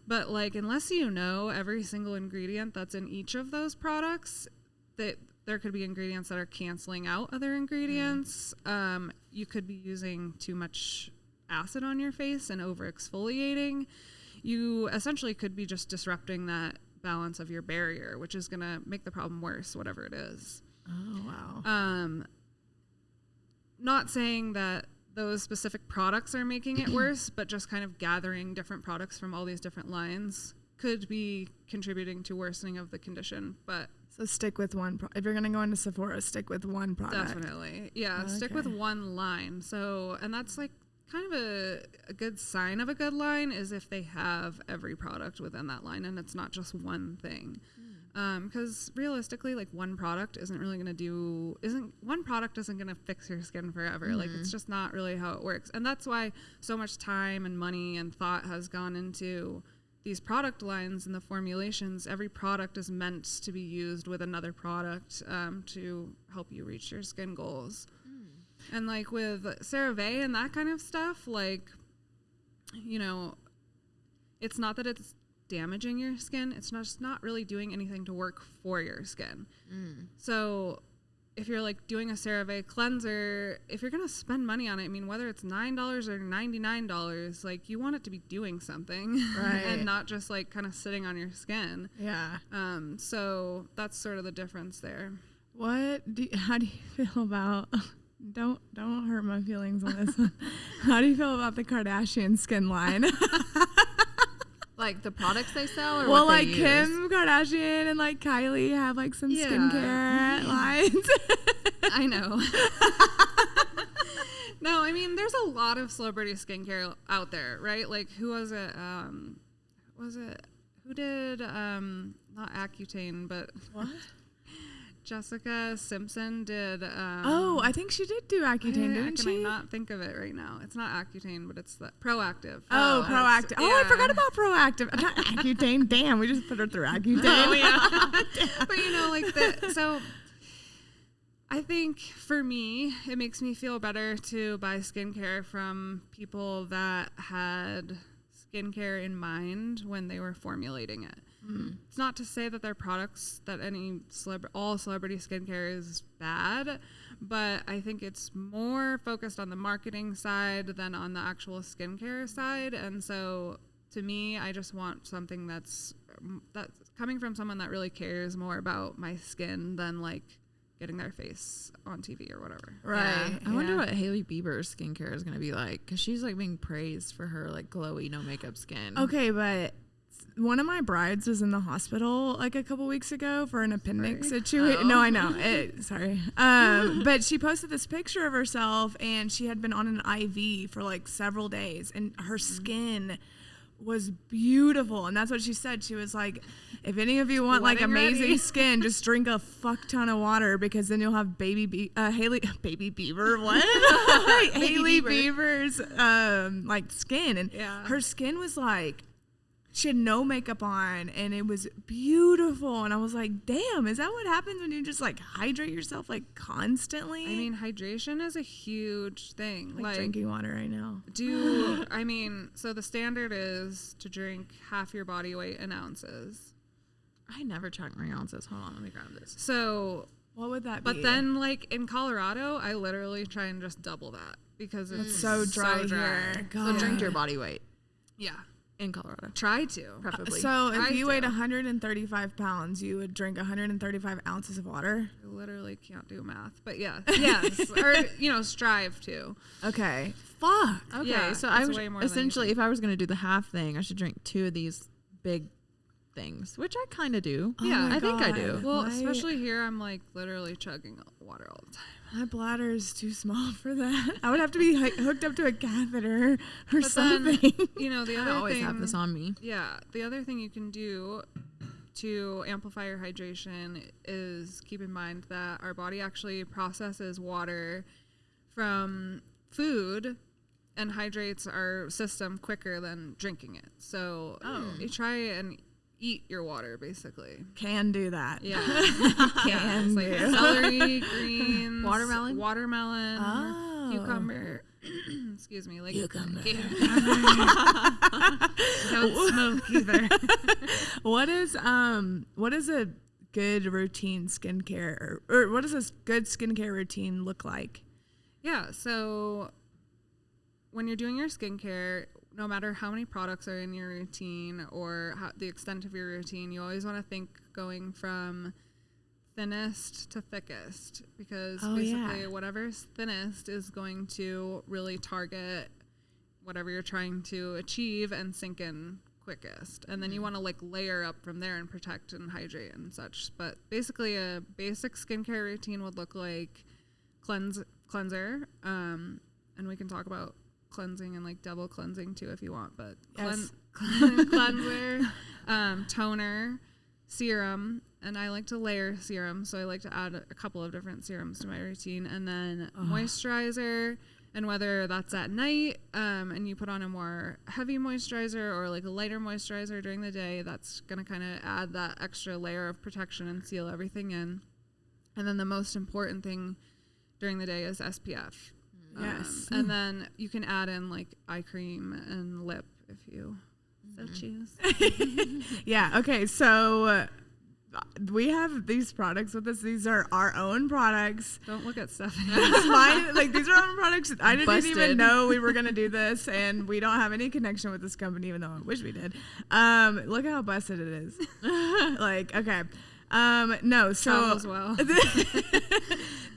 But, like, unless you know every single ingredient that's in each of those products, that there could be ingredients that are canceling out other ingredients. You could be using too much acid on your face and over exfoliating. You essentially could be just disrupting that balance of your barrier, which is going to make the problem worse, whatever it is. Oh, wow. Not saying that those specific products are making it worse, but just kind of gathering different products from all these different lines could be contributing to worsening of the condition. But So stick with one. If you're going to go into Sephora, stick with one product. definitely, yeah, stick with one line. So, and that's like kind of a good sign of a good line is if they have every product within that line and it's not just one thing. Because realistically, like one product isn't going to fix your skin forever. Like, it's just not really how it works. And that's why so much time and money and thought has gone into these product lines and the formulations. Every product is meant to be used with another product to help you reach your skin goals. And like with CeraVe and that kind of stuff, like, you know, it's not that it's damaging your skin, it's just not really doing anything to work for your skin. So if you're like doing a CeraVe cleanser, if you're gonna spend money on it, I mean, whether it's $9 or $99, like, you want it to be doing something, right? And not just like kind of sitting on your skin. Yeah. So that's sort of the difference there. How do you feel about? Don't hurt my feelings on this one. How do you feel about the Kardashian skin line? Like the products they sell, or well, what like they Kim use? Kardashian and like Kylie have like some skincare lines. I know. No, I mean, there's a lot of celebrity skincare out there, right? Like, who was it? Who did not Accutane, but What? Jessica Simpson did. I think she did do Accutane, didn't she? Can I not think of it right now? It's not Accutane, but it's the Proactive. Proactive. I forgot about Proactive. Not Accutane. Damn, we just put her through Accutane. Oh, yeah. But you know, like so I think for me, it makes me feel better to buy skincare from people that had skincare in mind when they were formulating it. It's not to say that their products, that all celebrity skincare is bad, but I think it's more focused on the marketing side than on the actual skincare side. And so to me, I just want something that's coming from someone that really cares more about my skin than like getting their face on TV or whatever. Right. I wonder what Hailey Bieber's skincare is going to be like, because she's like being praised for her like glowy, no makeup skin. Okay, but one of my brides was in the hospital like a couple weeks ago for an appendix situation. No, I know. Sorry. But she posted this picture of herself, and she had been on an IV for like several days, and her skin was beautiful. And that's what she said. She was like, if any of you want like amazing skin, just drink a fuck ton of water, because then you'll have Hailey Bieber, what? Hailey Bieber's like skin. And her skin was like, she had no makeup on, and it was beautiful. And I was like, damn, is that what happens when you just like hydrate yourself like constantly? I mean, hydration is a huge thing. Like drinking water right now. So the standard is to drink half your body weight in ounces. I never checked my ounces. Hold on, let me grab this. So what would that be? But then like in Colorado, I literally try and just double that because it's so dry here. So drink your body weight. Yeah. In Colorado. Try to. Preferably. So if you weighed 135 pounds, you would drink 135 ounces of water? I literally can't do math, but yes. Or, strive to. Okay. Fuck. Okay, yeah, so I was way more essentially, if I was going to do the half thing, I should drink 2 of these big things, which I kind of do. Yeah, I think I do. Well, especially here, I'm like literally chugging water all the time. My bladder is too small for that. I would have to be hooked up to a catheter or something. Then, the other I always thing, have this on me. Yeah, the other thing you can do to amplify your hydration is keep in mind that our body actually processes water from food and hydrates our system quicker than drinking it. So you try and eat your water, basically. Can do that. Yeah. Can like celery, greens, watermelon, cucumber. Excuse me, like cucumber. Don't smoke either. What is a good routine skincare, or what does a good skincare routine look like? Yeah, so when you're doing your skincare, no matter how many products are in your routine or the extent of your routine, you always want to think going from thinnest to thickest, because basically whatever's thinnest is going to really target whatever you're trying to achieve and sink in quickest. And then you want to like layer up from there and protect and hydrate and such. But basically a basic skincare routine would look like cleanser. And we can talk about cleansing and like double cleansing too if you want, but cleanser, toner, serum, and I like to layer serum, so I like to add a couple of different serums to my routine, and then moisturizer, and whether that's at night and you put on a more heavy moisturizer or like a lighter moisturizer during the day, that's going to kind of add that extra layer of protection and seal everything in. And then the most important thing during the day is SPF. Yes. And then you can add in like eye cream and lip if you so choose. Yeah. Okay. So we have these products with us. These are our own products. Don't look at Stephanie. It's fine. Like, these are our own products. I didn't Busted. even know we were going to do this, and we don't have any connection with this company, even though I wish we did. Look how busted it is. Like, okay. No, so Travels well.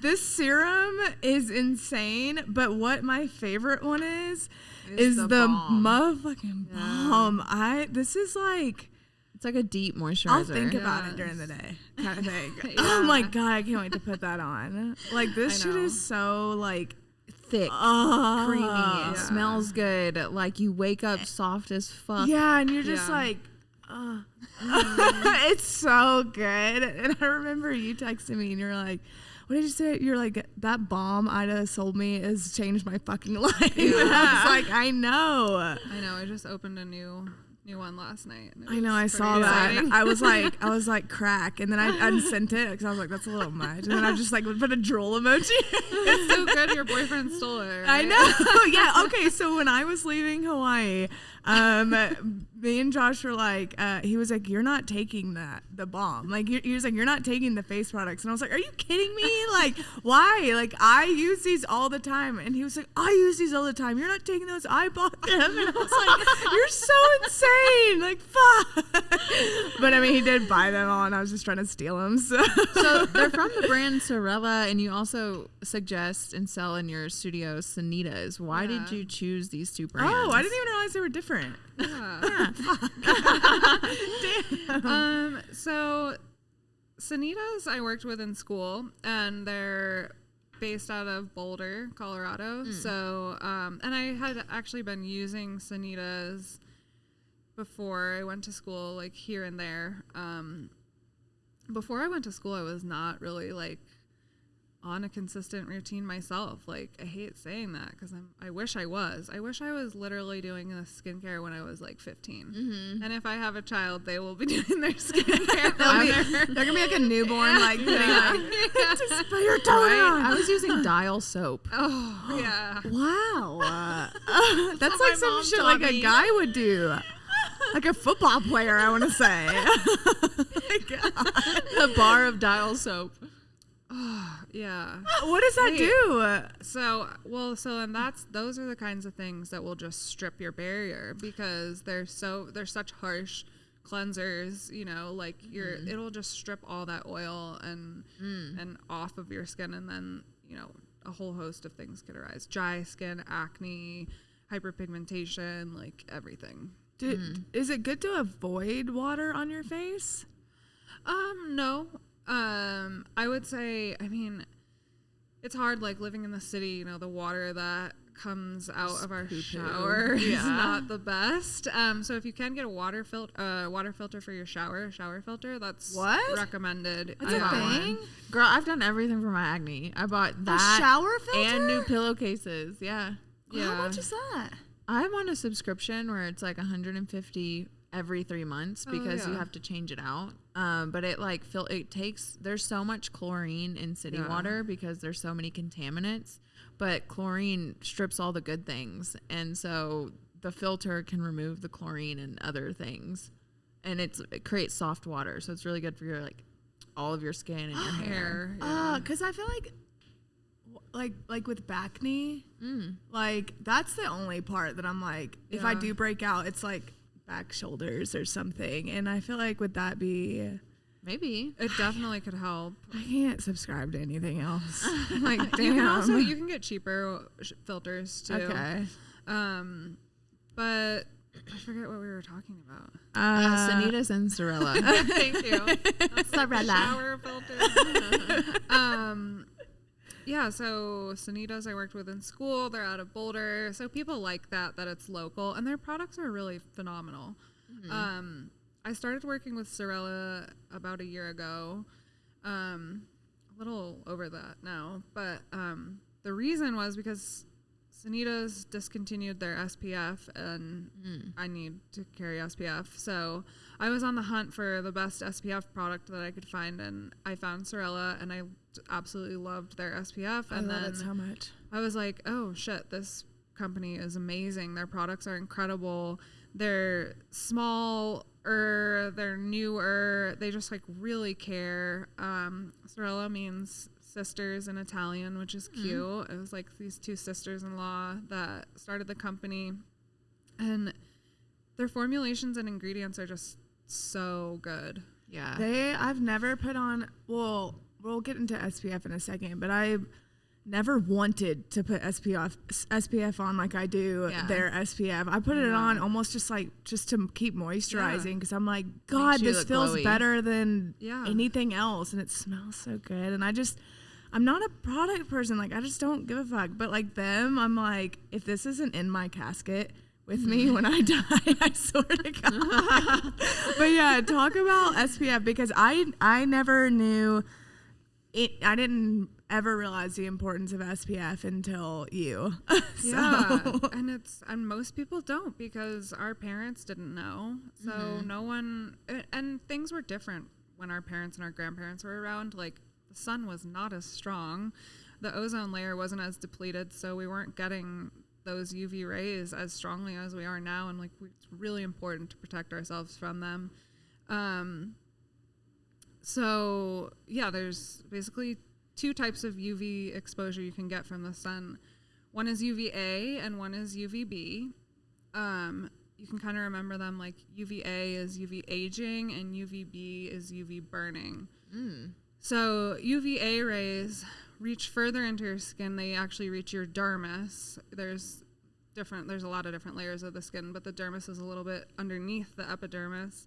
This serum is insane, but what my favorite one is the balm. motherfucking balm. This is like, It's like a deep moisturizer. I'll think about it during the day kind of thing. Oh my God, I can't wait to put that on. Like, this shit is so like thick, creamy. It smells good. Like, you wake up soft as fuck. Yeah, and you're just like, it's so good. And I remember you texted me and you're like, what did you say? You're like, that balm Ida sold me has changed my fucking life. Yeah. And I was like, I know. I just opened a new one last night. I know, I saw that. I was like, crack. And then I unsent it because I was like, that's a little much. And then I just like put a drool emoji. It's so good. Your boyfriend stole it. Right? I know. Yeah. Okay. So when I was leaving Hawaii, Me and Josh were like, he was like, you're not taking the balm. Like, he was like, you're not taking the face products. And I was like, are you kidding me? Like, why? Like, I use these all the time. And he was like, I use these all the time. You're not taking those. I bought them. And I was like, you're so insane. Like, fuck. But I mean, he did buy them all, and I was just trying to steal them. So they're from the brand Sorella, and you also suggest and sell in your studio Sanitas. Why did you choose these two brands? Oh, I didn't even realize they were different. Yeah. So Sanitas I worked with in school, and they're based out of Boulder, Colorado. So, and I had actually been using Sanitas before I went to school, like here and there. Before I went to school, I was not really like on a consistent routine myself. Like, I hate saying that because I wish I was. I wish I was literally doing this skincare when I was like 15. Mm-hmm. And if I have a child, they will be doing their skincare. They're gonna be like a newborn, like putting like just put your toner on. I was using Dial soap. Oh, yeah. Wow, that's my like some mom shit taught like a me. guy would do, like a football player. I want to say. The bar of Dial soap. Yeah. What does that do? So those are the kinds of things that will just strip your barrier because they're such harsh cleansers, you know, like it'll just strip all that oil and off of your skin, and then, you know, a whole host of things could arise. Dry skin, acne, hyperpigmentation, like everything. Is it good to avoid water on your face? No. I would say, I mean, it's hard, like living in the city, you know, the water that comes out of our shower is not the best. So if you can get a water filter for your shower filter, that's recommended. That's a thing? Girl, I've done everything for my acne. I bought that A shower filter? and new pillowcases. Yeah. How much is that? I'm on a subscription where it's like $150 every 3 months because you have to change it out. But it like there's so much chlorine in city water because there's so many contaminants, but chlorine strips all the good things. And so the filter can remove the chlorine and other things. And it creates soft water. So it's really good for your, like, all of your skin and your hair. Because I feel like with back knee, like that's the only part that I'm like, if I do break out, it's like back shoulders or something. And I feel like would that be, Maybe. It definitely could help. I can't subscribe to anything else. Like, damn. You can get cheaper filters too. Okay. But I forget what we were talking about. Sanitas and Sorella. Thank you. Shower filter. Yeah, so Sanitas I worked with in school. They're out of Boulder. So people like that it's local. And their products are really phenomenal. Mm-hmm. I started working with Sorella about a year ago. A little over that now. But the reason was because Sanitas discontinued their SPF, and I need to carry SPF. So I was on the hunt for the best SPF product that I could find, and I found Sorella, and I absolutely loved their SPF. I love it so much. I was like, oh shit, this company is amazing. Their products are incredible. They're smaller, they're newer. They just like really care. Sorella means sisters in Italian, which is cute. It was like these two sisters-in-law that started the company, and their formulations and ingredients are just so good. Yeah. I've never put on, well, we'll get into SPF in a second, but I never wanted to put SPF on like I do their SPF. I put it on almost just to keep moisturizing because I'm like, God, this feels glowy. better than anything else, and it smells so good. And I'm not a product person. Like, I just don't give a fuck. But like them, I'm like, if this isn't in my casket with me when I die, I swear to God. But yeah, talk about SPF, because I never knew it. I didn't ever realize the importance of SPF until you. And most people don't, because our parents didn't know. So no one, and things were different when our parents and our grandparents were around. Like, the sun was not as strong. The ozone layer wasn't as depleted, so we weren't getting those UV rays as strongly as we are now, and like it's really important to protect ourselves from them. So yeah, there's basically 2 types of UV exposure you can get from the sun. One is UVA and one is UVB. You can kind of remember them like UVA is UV aging and UVB is UV burning. So UVA rays reach further into your skin. They actually reach your dermis. There's a lot of different layers of the skin, but the dermis is a little bit underneath the epidermis.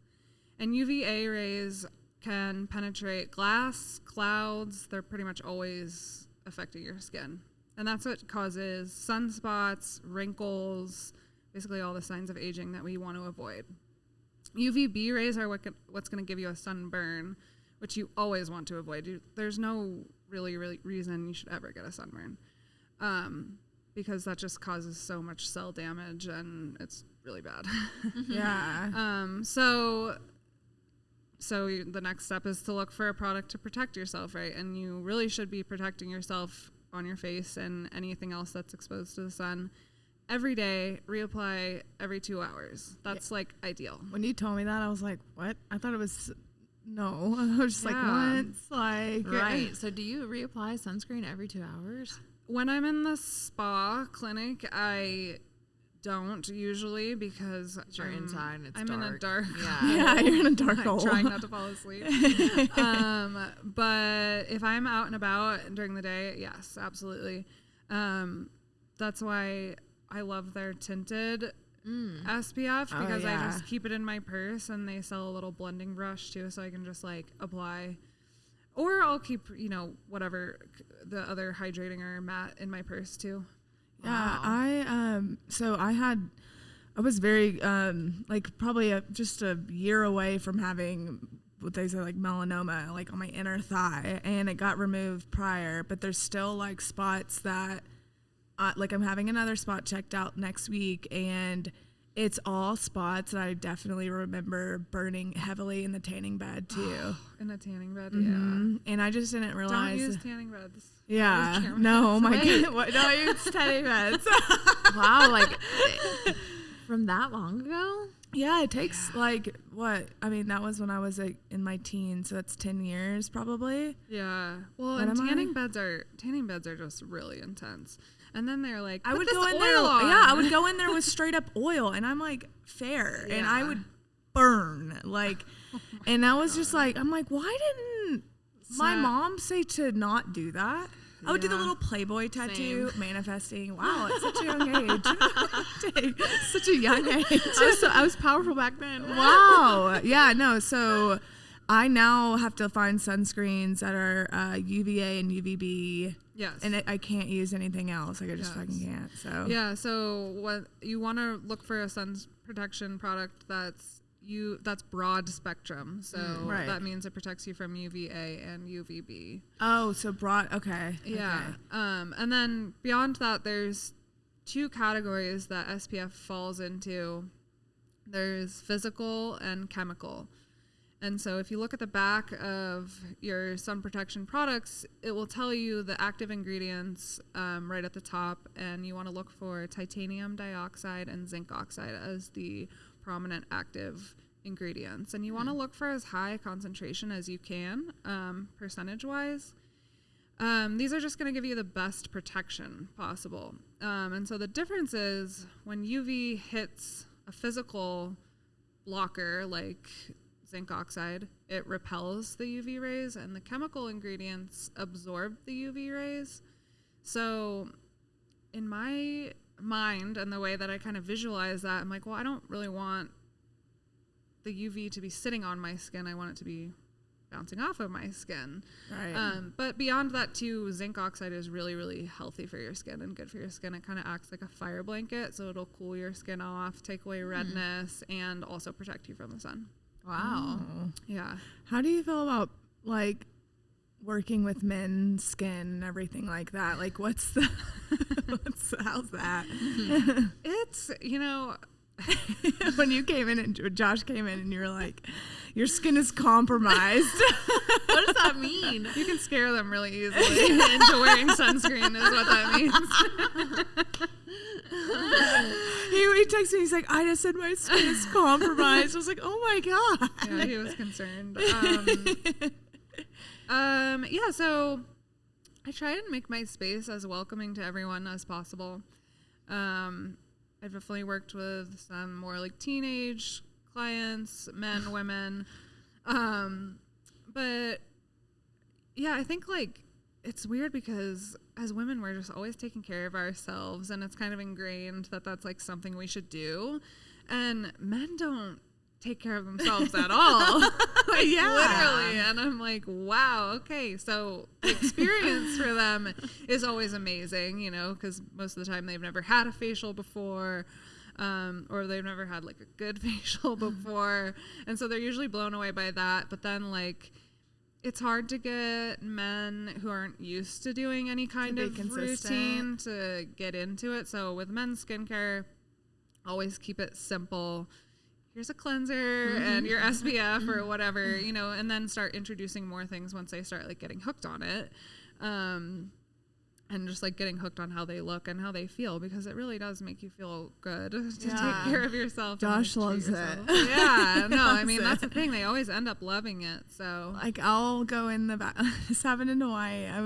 And UVA rays can penetrate glass, clouds. They're pretty much always affecting your skin. And that's what causes sunspots, wrinkles, basically all the signs of aging that we want to avoid. UVB rays are what's going to give you a sunburn, which you always want to avoid. There's no really reason you should ever get a sunburn, because that just causes so much cell damage and it's really bad. Yeah. So the next step is to look for a product to protect yourself, right? And you really should be protecting yourself on your face and anything else that's exposed to the sun every day. Reapply every 2 hours. That's like ideal. When you told me that, I was like, what? I thought it was, no. I was just like, once, like. Right. So do you reapply sunscreen every 2 hours? When I'm in the spa clinic, I don't usually because you're inside and it's I'm dark. in a dark. Yeah, you're in a dark hole. Trying not to fall asleep. But if I'm out and about during the day, yes, absolutely. That's why I love their tinted SPF because I just keep it in my purse, and they sell a little blending brush too, so I can just like apply. Or I'll keep, whatever the other hydrating or matte in my purse too. Yeah, I was very like probably just a year away from having what they say like melanoma like on my inner thigh, and it got removed prior, but there's still like spots that like I'm having another spot checked out next week, and it's all spots that I definitely remember burning heavily in the tanning bed too. In the tanning bed, yeah. And I just didn't realize. Don't use tanning beds. Yeah. No, my God. What? No, use tanning beds. Wow, like from that long ago? Yeah, it takes like what? I mean, that was when I was like in my teens, so that's 10 years probably. Yeah. Well, and tanning beds are just really intense. And then they're like, I would go in there. Yeah, I would go in there with straight up oil, and I'm like, fair, and I would burn like, and I was just like, I'm like, why didn't my mom say to not do that? I would do the little Playboy tattoo, manifesting. Wow, at such a young age. Dang, such a young age. I was powerful back then. Wow. Yeah, no, so I now have to find sunscreens that are UVA and UVB. Yes. And I can't use anything else. Like, I just fucking can't. So yeah, so what you want to look for a sun protection product that's broad spectrum. So that means it protects you from UVA and UVB. Oh, so broad. Okay. Yeah. Okay. And then beyond that, there's 2 categories that SPF falls into. There's physical and chemical. And so if you look at the back of your sun protection products, it will tell you the active ingredients right at the top. And you want to look for titanium dioxide and zinc oxide as the prominent active ingredients. And you want to look for as high concentration as you can, percentage-wise. These are just going to give you the best protection possible. And so the difference is when UV hits a physical blocker like zinc oxide, it repels the UV rays, and the chemical ingredients absorb the UV rays. So in my mind and the way that I kind of visualize that, I'm like, well, I don't really want the UV to be sitting on my skin. I want it to be bouncing off of my skin. Right. But beyond that too, zinc oxide is really, really healthy for your skin and good for your skin. It kind of acts like a fire blanket, so it'll cool your skin off, take away redness, and also protect you from the sun. Wow. Oh. Yeah. How do you feel about like working with men's skin and everything like that? Like, how's that? It's, when you came in and Josh came in and you were like, your skin is compromised. What does that mean? You can scare them really easily into wearing sunscreen is what that means. He texted me. He's like, Ida said my skin is compromised. I was like, oh my god. Yeah, he was concerned. Yeah, so I try and make my space as welcoming to everyone as possible. I've definitely worked with some more like teenage clients, men, women. But yeah, I think like it's weird because as women, we're just always taking care of ourselves, and it's kind of ingrained that that's like something we should do. And men don't take care of themselves at all. Like, literally. And I'm like, wow, okay. So the experience for them is always amazing, you know, because most of the time they've never had a facial before, or they've never had like a good facial before. And so they're usually blown away by that. But then like, it's hard to get men who aren't used to doing any kind of routine to get into it. So with men's skincare, always keep it simple. Here's a cleanser and your SPF or whatever, you know, and then start introducing more things once they start like getting hooked on it. And just like getting hooked on how they look and how they feel, because it really does make you feel good to take care of yourself. Josh loves it. Yeah, no, I mean, that's the thing. They always end up loving it. So like I'll go in the back. This happened in Hawaii. I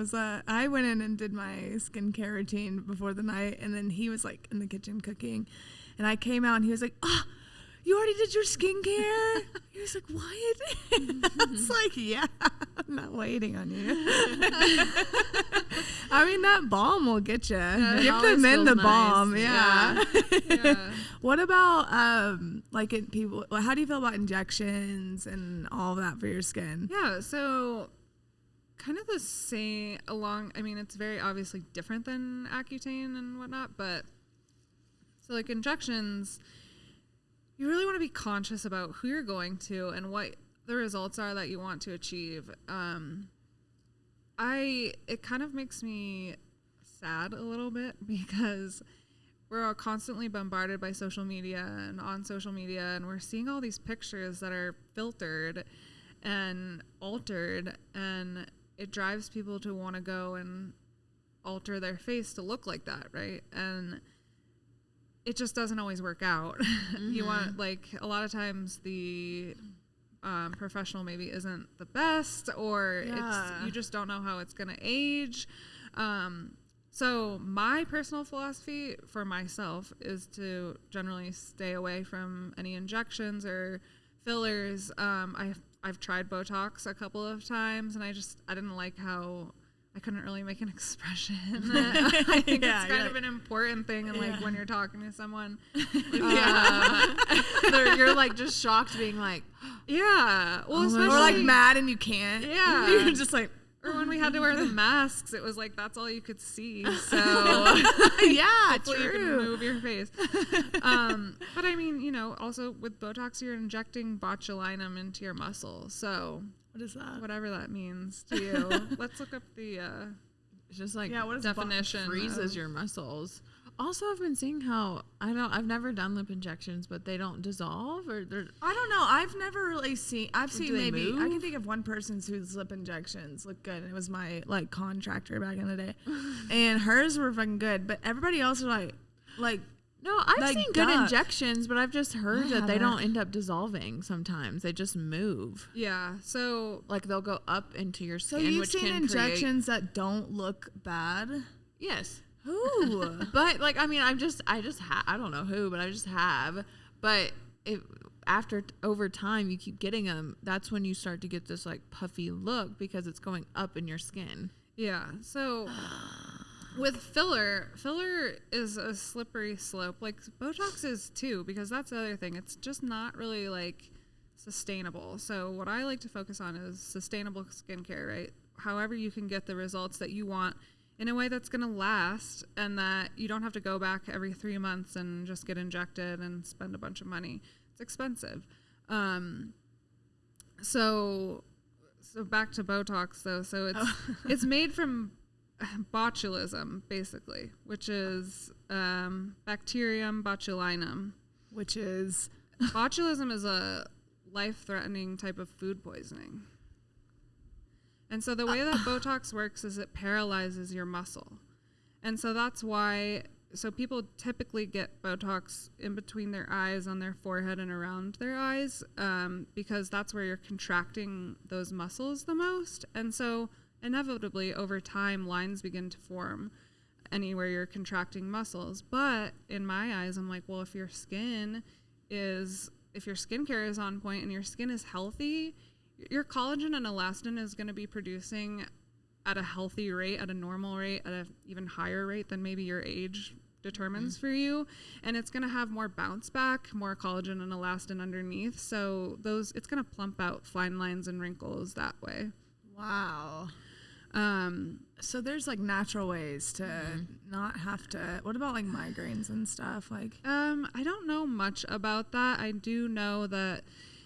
went in and did my skincare routine before the night, and then he was like in the kitchen cooking, and I came out and he was like, oh, you already did your skincare? He was like, what? I was like, yeah, I'm not waiting on you. I mean, that balm will get you. Give the men the balm. Nice. Yeah. What about, like people, how do you feel about injections and all of that for your skin? Yeah, so kind of the same I mean, it's very obviously different than Accutane and whatnot, but so like injections, you really want to be conscious about who you're going to and what the results are that you want to achieve. It kind of makes me sad a little bit because we're all constantly bombarded by social media and on social media, and we're seeing all these pictures that are filtered and altered, and it drives people to want to go and alter their face to look like that, right? And it just doesn't always work out. You want, like, a lot of times the professional maybe isn't the best, or you just don't know how it's going to age. So my personal philosophy for myself is to generally stay away from any injections or fillers. I've tried Botox a couple of times, and I didn't like how I couldn't really make an expression. I think it's kind of an important thing, and like when you're talking to someone, you're like just shocked, being like, well, especially, or like mad and you can't. You're just like. Or when we had to wear the masks, it was like that's all you could see. So hopefully you can move your face. But I mean, you know, also with Botox, you're injecting botulinum into your muscle. So what is that? Whatever that means to you. Let's look up the it's just like what is definition. Freezes your muscles. Also, I've been seeing how I've never done lip injections, but they don't dissolve, or they're. I don't know. I've never really seen. I've seen maybe. Move? I can think of one person whose lip injections look good. And it was my like contractor back in the day, and hers were fucking good. But everybody else are like. No, I've like seen good injections, but I've just heard that they don't end up dissolving sometimes. They just move. Yeah. So like they'll go up into your skin. So you've which seen can injections that don't look bad? Yes. Ooh. But like, I mean, I don't know who, but I just have. But over time, you keep getting them. That's when you start to get this like puffy look because it's going up in your skin. Yeah. So with filler is a slippery slope. Like Botox is too, because that's the other thing. It's just not really like sustainable. So what I like to focus on is sustainable skincare, right? However you can get the results that you want in a way that's going to last, and that you don't have to go back every 3 months and just get injected and spend a bunch of money. It's expensive. So back to Botox though. So it's made from botulism, basically, which is Bacterium botulinum. Botulism is a life-threatening type of food poisoning. And so the way that Botox works is it paralyzes your muscle. And so that's why so people typically get Botox in between their eyes, on their forehead, and around their eyes, because that's where you're contracting those muscles the most. And so inevitably over time, lines begin to form anywhere you're contracting muscles. But in my eyes, I'm like, well, if your skincare is on point and your skin is healthy, your collagen and elastin is going to be producing at a healthy rate, at a normal rate, at an even higher rate than maybe your age determines for you. And it's going to have more bounce back, more collagen and elastin underneath. So it's going to plump out fine lines and wrinkles that way. Wow. So there's like natural ways to not have to. What about like migraines and stuff? Like, I don't know much about that. I do know that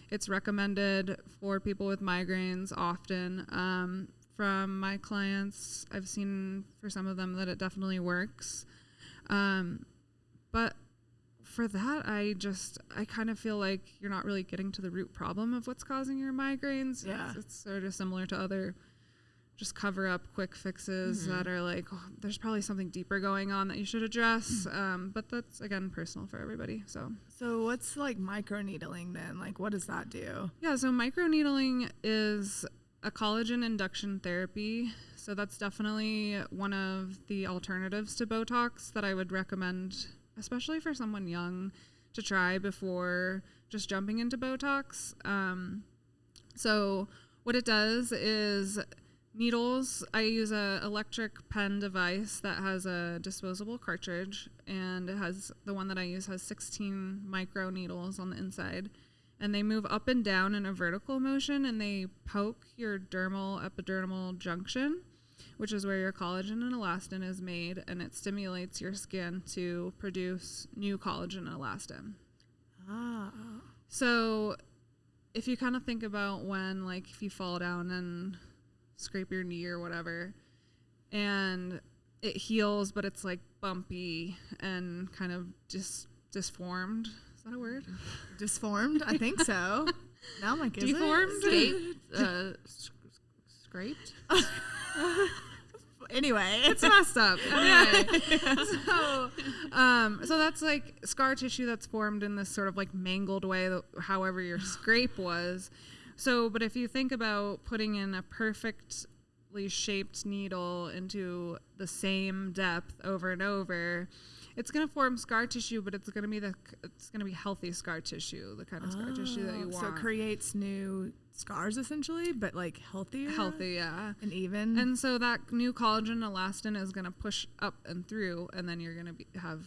it's recommended for people with migraines often. From my clients, I've seen for some of them that it definitely works. But for that, I kind of feel like you're not really getting to the root problem of what's causing your migraines. Yeah. It's sort of similar to other just cover up quick fixes that are like, oh, there's probably something deeper going on that you should address. But that's, again, personal for everybody. So what's like microneedling then? Like, what does that do? yeah, so microneedling is a collagen induction therapy. So that's definitely one of the alternatives to Botox that I would recommend, especially for someone young, to try before just jumping into Botox. So what it does is needles. I use a electric pen device that has a disposable cartridge, and the one that I use has 16 micro needles on the inside. And they move up and down in a vertical motion, and they poke your epidermal junction, which is where your collagen and elastin is made, and it stimulates your skin to produce new collagen and elastin. Ah. So if you kind of think about when, like, if you fall down and scrape your knee or whatever, and it heals, but it's like bumpy and kind of just disformed. Is that a word? Disformed? I think so. Now I'm like, is Deformed? it? Scraped? Anyway, It's messed up. Anyway, so that's like scar tissue that's formed in this sort of like mangled way, however your scrape was. So, but if you think about putting in a perfectly shaped needle into the same depth over and over, it's going to form scar tissue, but it's going to be healthy scar tissue, the kind of scar tissue that you want. So it creates new scars essentially, but like healthier. Healthy, yeah. And even. And so that new collagen elastin is going to push up and through, and then you're going to have,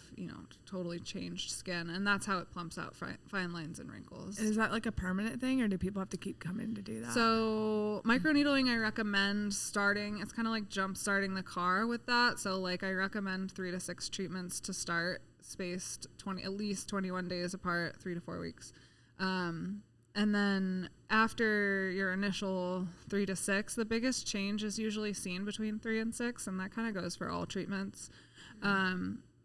totally changed skin. And that's how it plumps out fine lines and wrinkles. And is that like a permanent thing, or do people have to keep coming to do that? So microneedling, I recommend starting. It's kind of like jump starting the car with that. So like I recommend 3 to 6 treatments to start, spaced at least 21 days apart, 3 to 4 weeks. And then after your initial 3 to 6, the biggest change is usually seen between 3 and 6, and that kind of goes for all treatments.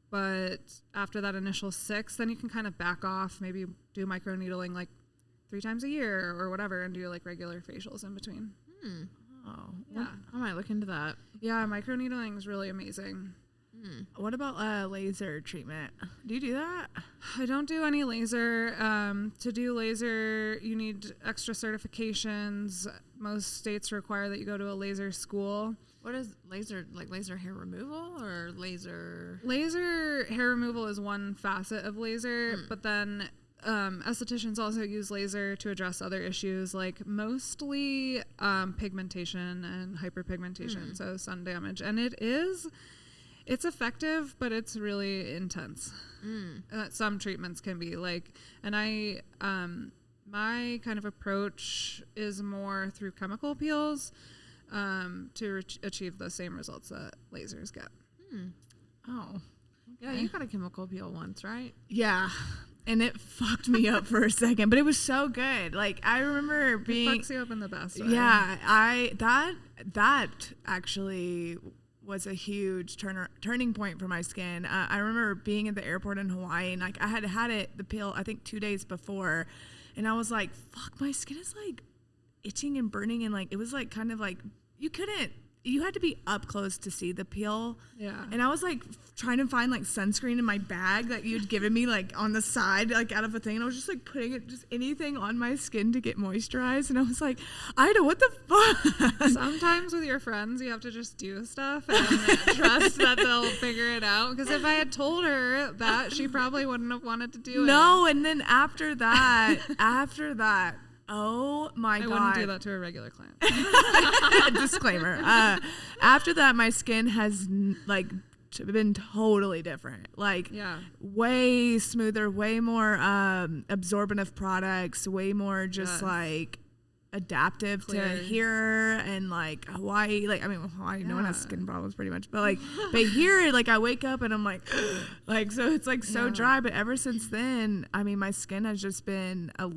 But after that initial 6, then you can kind of back off, maybe do microneedling like 3 times a year or whatever, and do like regular facials in between. Oh, Yeah. I might look into that. Yeah, microneedling is really amazing. what about laser treatment? Do you do that? I don't do any laser. To do laser, you need extra certifications. Most states require that you go to a laser school. What is laser, like laser hair removal or laser? Laser hair removal is one facet of laser, but then estheticians also use laser to address other issues, like mostly pigmentation and hyperpigmentation, so sun damage. And it's effective, but it's really intense. Some treatments can be like, and my kind of approach is more through chemical peels to achieve the same results that lasers get. Oh, Yeah, you got a chemical peel once, right? yeah. And it fucked me up for a second, but it was so good. Like, I remember being. It fucks you up in the best way. Yeah, that actually was a huge turning point for my skin. I remember being at the airport in Hawaii, and like I had the pill I think 2 days before, and I was like, fuck, my skin is like itching and burning, and like it was like kind of like you couldn't you had to be up close to see the peel. Yeah. And I was like trying to find like sunscreen in my bag that you'd given me like on the side, like out of a thing. And I was just like putting it, just anything on my skin to get moisturized. And I was like, Ida, what the fuck? Sometimes with your friends, you have to just do stuff and trust that they'll figure it out. Because if I had told her that, she probably wouldn't have wanted to do it. No, and then after that, oh my God. I wouldn't do that to a regular client. Disclaimer. After that, my skin has been totally different. Like way smoother, way more absorbent of products, way more just like adaptive to here and like Hawaii. Like, I mean, Hawaii, no one has skin problems pretty much, but like, but here, like I wake up and I'm like, so it's like so dry. But ever since then, I mean, my skin has just been a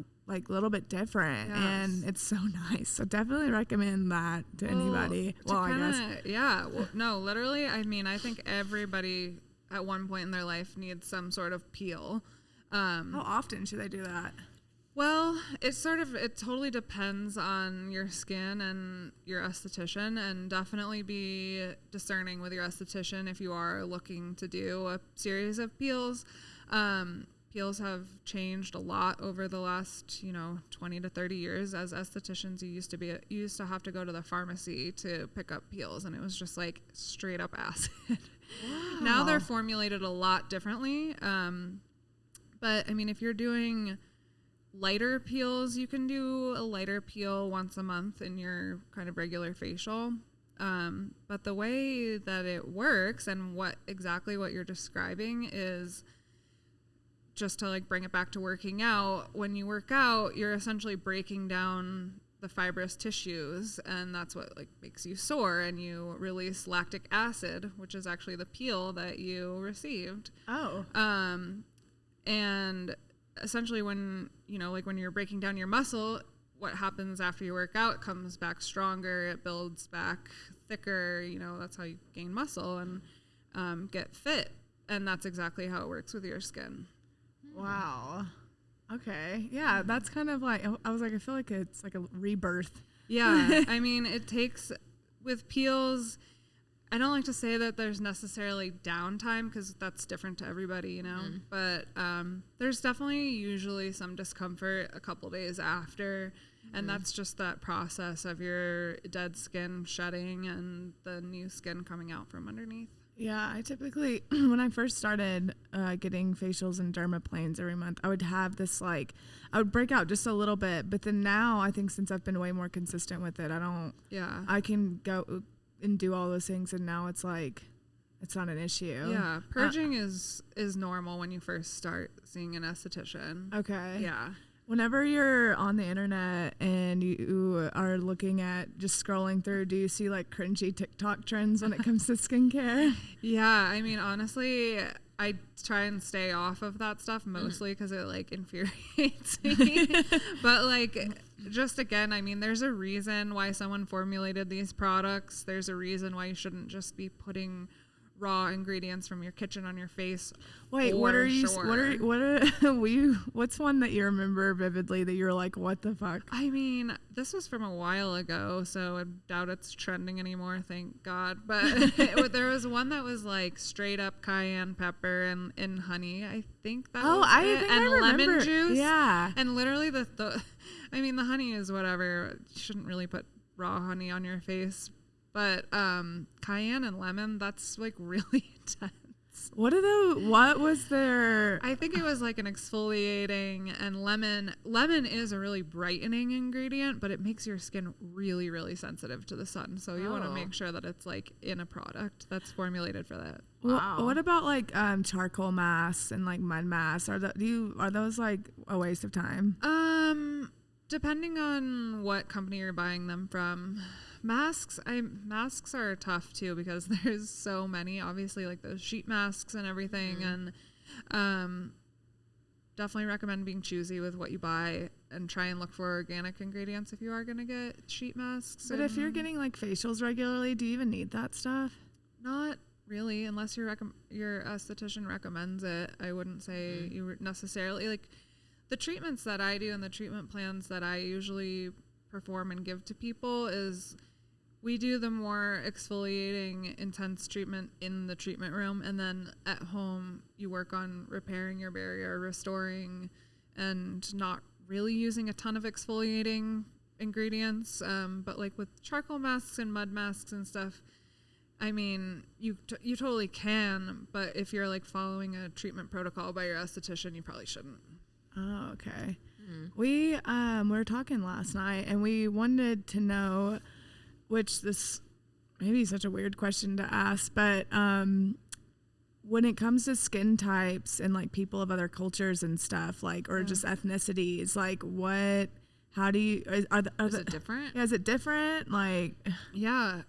little bit different, and it's so nice. So definitely recommend that to anybody. Well, I guess. Yeah. Well, no, literally. I mean, I think everybody at one point in their life needs some sort of peel. How often should they do that? Well, it totally depends on your skin and your esthetician, and definitely be discerning with your esthetician if you are looking to do a series of peels. Peels have changed a lot over the last, 20 to 30 years. As estheticians, you used to have to go to the pharmacy to pick up peels, and it was just like straight up acid. Wow. Now they're formulated a lot differently. But I mean, if you're doing lighter peels, you can do a lighter peel once a month in your kind of regular facial. But the way that it works and what you're describing is, just to like bring it back to working out, when you work out, you're essentially breaking down the fibrous tissues, and that's what like makes you sore, and you release lactic acid, which is actually the peel that you received. And essentially when you're breaking down your muscle, what happens after you work out, it comes back stronger, it builds back thicker, that's how you gain muscle and get fit. And that's exactly how it works with your skin. Wow. Okay. Yeah, that's kind of like, I was like, I feel like it's like a rebirth. Yeah. I mean, it takes, with peels, I don't like to say that there's necessarily downtime, because that's different to everybody, but there's definitely usually some discomfort a couple days after. And that's just that process of your dead skin shedding and the new skin coming out from underneath. Yeah, I typically, when I first started getting facials and dermaplanes every month, I would have this I would break out just a little bit. But then now, I think since I've been way more consistent with it, I can go and do all those things. And now it's like, it's not an issue. Yeah, purging is normal when you first start seeing an esthetician. Okay. Yeah. Whenever you're on the internet and you are looking at just scrolling through, do you see like cringy TikTok trends when it comes to skincare? Yeah, I mean, honestly, I try and stay off of that stuff mostly because it like infuriates me. But like, just again, I mean, there's a reason why someone formulated these products. There's a reason why you shouldn't just be putting raw ingredients from your kitchen on your face. Wait, what's one that you remember vividly that you're like, what the fuck? I mean, this was from a while ago, so I doubt it's trending anymore, thank God. But there was one that was like straight up cayenne pepper and honey. I think that was it. And lemon juice. Yeah. And literally the honey is whatever. You shouldn't really put raw honey on your face. But cayenne and lemon, that's like really intense. What was their... I think it was like an exfoliating, and lemon is a really brightening ingredient, but it makes your skin really, really sensitive to the sun. So you want to make sure that it's like in a product that's formulated for that. Wow. What about like charcoal masks and like mud masks? Are those like a waste of time? Depending on what company you're buying them from. Masks are tough too, because there's so many, obviously, like those sheet masks and everything. And definitely recommend being choosy with what you buy and try and look for organic ingredients if you are going to get sheet masks. But if you're getting like facials regularly, do you even need that stuff? Not really, unless your esthetician recommends it. I wouldn't say you necessarily, like the treatments that I do and the treatment plans that I usually perform and give to people is we do the more exfoliating, intense treatment in the treatment room, and then at home you work on repairing your barrier, restoring, and not really using a ton of exfoliating ingredients. But like with charcoal masks and mud masks and stuff, I mean, you totally can, but if you're like following a treatment protocol by your esthetician, you probably shouldn't. Oh, okay. We were talking last night, and we wanted to know, which this may be such a weird question to ask, but when it comes to skin types and like people of other cultures and stuff, like, or just ethnicities, like how do you, is it different? Yeah, is it different? Like, yeah,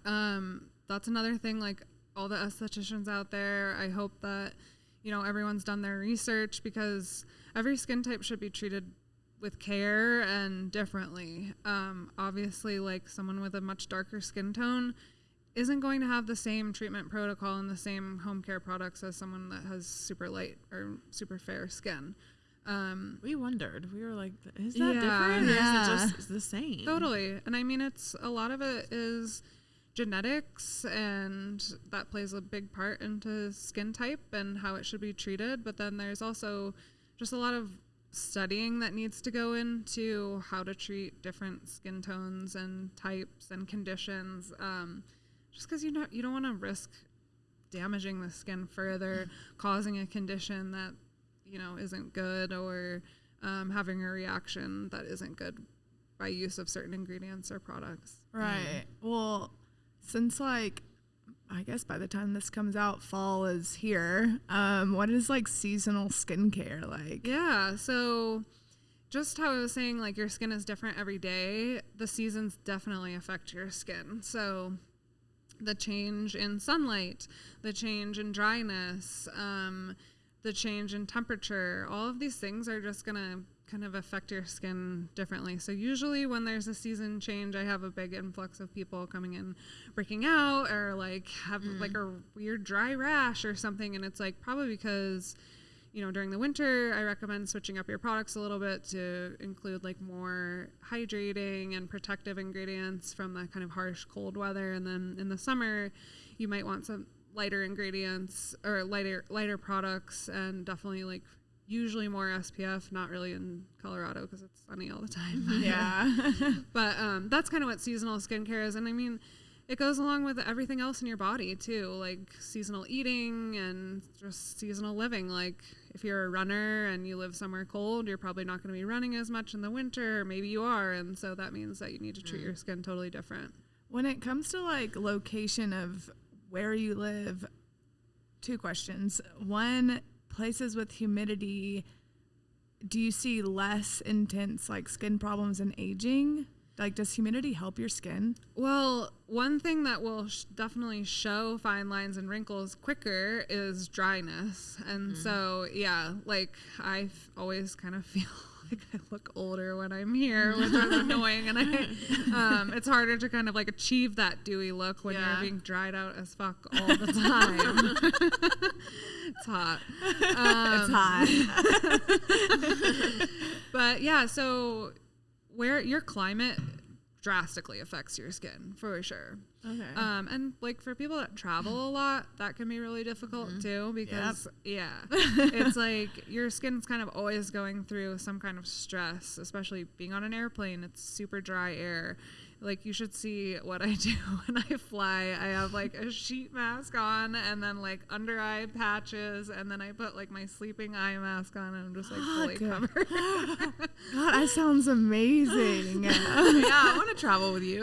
that's another thing, like all the estheticians out there, I hope that, everyone's done their research, because every skin type should be treated with care and differently. Obviously, like someone with a much darker skin tone isn't going to have the same treatment protocol and the same home care products as someone that has super light or super fair skin. We wondered. We were like, is that different? Yeah. Or is it just the same? Totally. And I mean, a lot of it is genetics, and that plays a big part into skin type and how it should be treated. But then there's also just a lot of studying that needs to go into how to treat different skin tones and types and conditions. Just because you don't want to risk damaging the skin further, causing a condition that isn't good, or having a reaction that isn't good by use of certain ingredients or products. right. Well, since like, I guess by the time this comes out, fall is here. What is like seasonal skincare like? Yeah, so just how I was saying, like your skin is different every day, the seasons definitely affect your skin. So the change in sunlight, the change in dryness, the change in temperature, all of these things are just going to kind of affect your skin differently. So usually when there's a season change, I have a big influx of people coming in breaking out, or like have like a weird dry rash or something. And it's like probably because, during the winter, I recommend switching up your products a little bit to include like more hydrating and protective ingredients from that kind of harsh cold weather. And then in the summer, you might want some lighter ingredients or lighter products, and definitely like usually more SPF, not really in Colorado because it's sunny all the time. Yeah. But that's kind of what seasonal skincare is. And I mean, it goes along with everything else in your body too, like seasonal eating and just seasonal living. Like if you're a runner and you live somewhere cold, you're probably not going to be running as much in the winter. Maybe you are. And so that means that you need to treat your skin totally different. When it comes to like location of where you live, two questions. One, places with humidity, do you see less intense like skin problems and aging? Like, does humidity help your skin? Well, one thing that will definitely show fine lines and wrinkles quicker is dryness. And so, yeah, like I always kind of feel like I look older when I'm here, which is annoying. And it's harder to kind of like achieve that dewy look when you're being dried out as fuck all the time. It's hot. It's hot. But yeah, so where your climate drastically affects your skin for sure. Okay. And like for people that travel a lot, that can be really difficult too, because it's like your skin's kind of always going through some kind of stress, especially being on an airplane. It's super dry air. Like you should see what I do when I fly. I have like a sheet mask on, and then like under eye patches, and then I put like my sleeping eye mask on, and I'm just like fully covered. God, that sounds amazing. Yeah, I want to travel with you.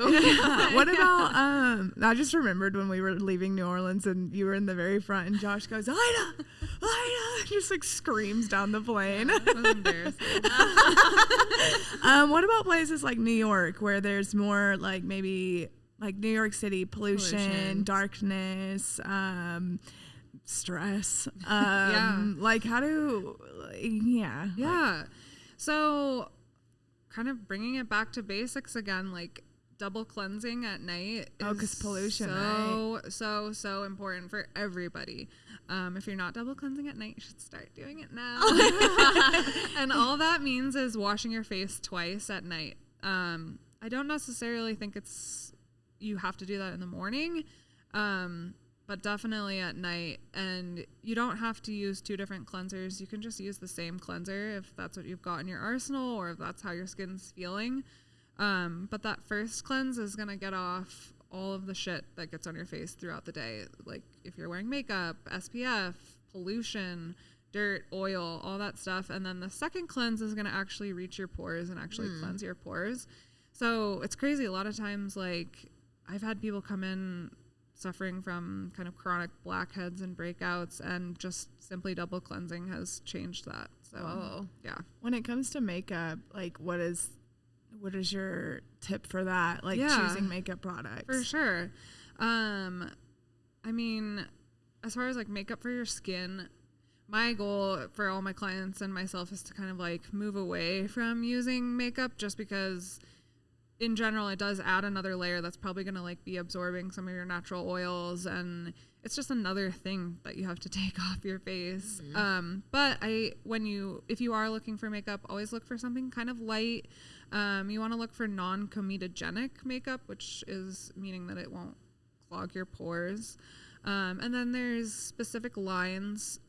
What about I just remembered when we were leaving New Orleans and you were in the very front, and Josh goes, Ida, just like screams down the plane. Yeah, it was embarrassing. What about places like New York where there's more like maybe like New York City pollution. Darkness, stress, like how do so kind of bringing it back to basics again, like double cleansing at night because pollution, so important for everybody. If you're not double cleansing at night, you should start doing it now. And all that means is washing your face twice at night. I don't necessarily think it's you have to do that in the morning. But definitely at night. And you don't have to use 2 different cleansers. You can just use the same cleanser if that's what you've got in your arsenal or if that's how your skin's feeling. But that first cleanse is going to get off all of the shit that gets on your face throughout the day. Like if you're wearing makeup, SPF, pollution, dirt, oil, all that stuff. And then the second cleanse is going to actually reach your pores and actually cleanse your pores. So it's crazy. A lot of times, like I've had people come in suffering from kind of chronic blackheads and breakouts, and just simply double cleansing has changed that. So, yeah. When it comes to makeup, like what is your tip for that? Like choosing makeup products? For sure. I mean, as far as like makeup for your skin, my goal for all my clients and myself is to kind of like move away from using makeup, just because in general, it does add another layer that's probably going to like be absorbing some of your natural oils, and it's just another thing that you have to take off your face. But if you are looking for makeup, always look for something kind of light. You want to look for non-comedogenic makeup, which is meaning that it won't clog your pores. And then there's specific lines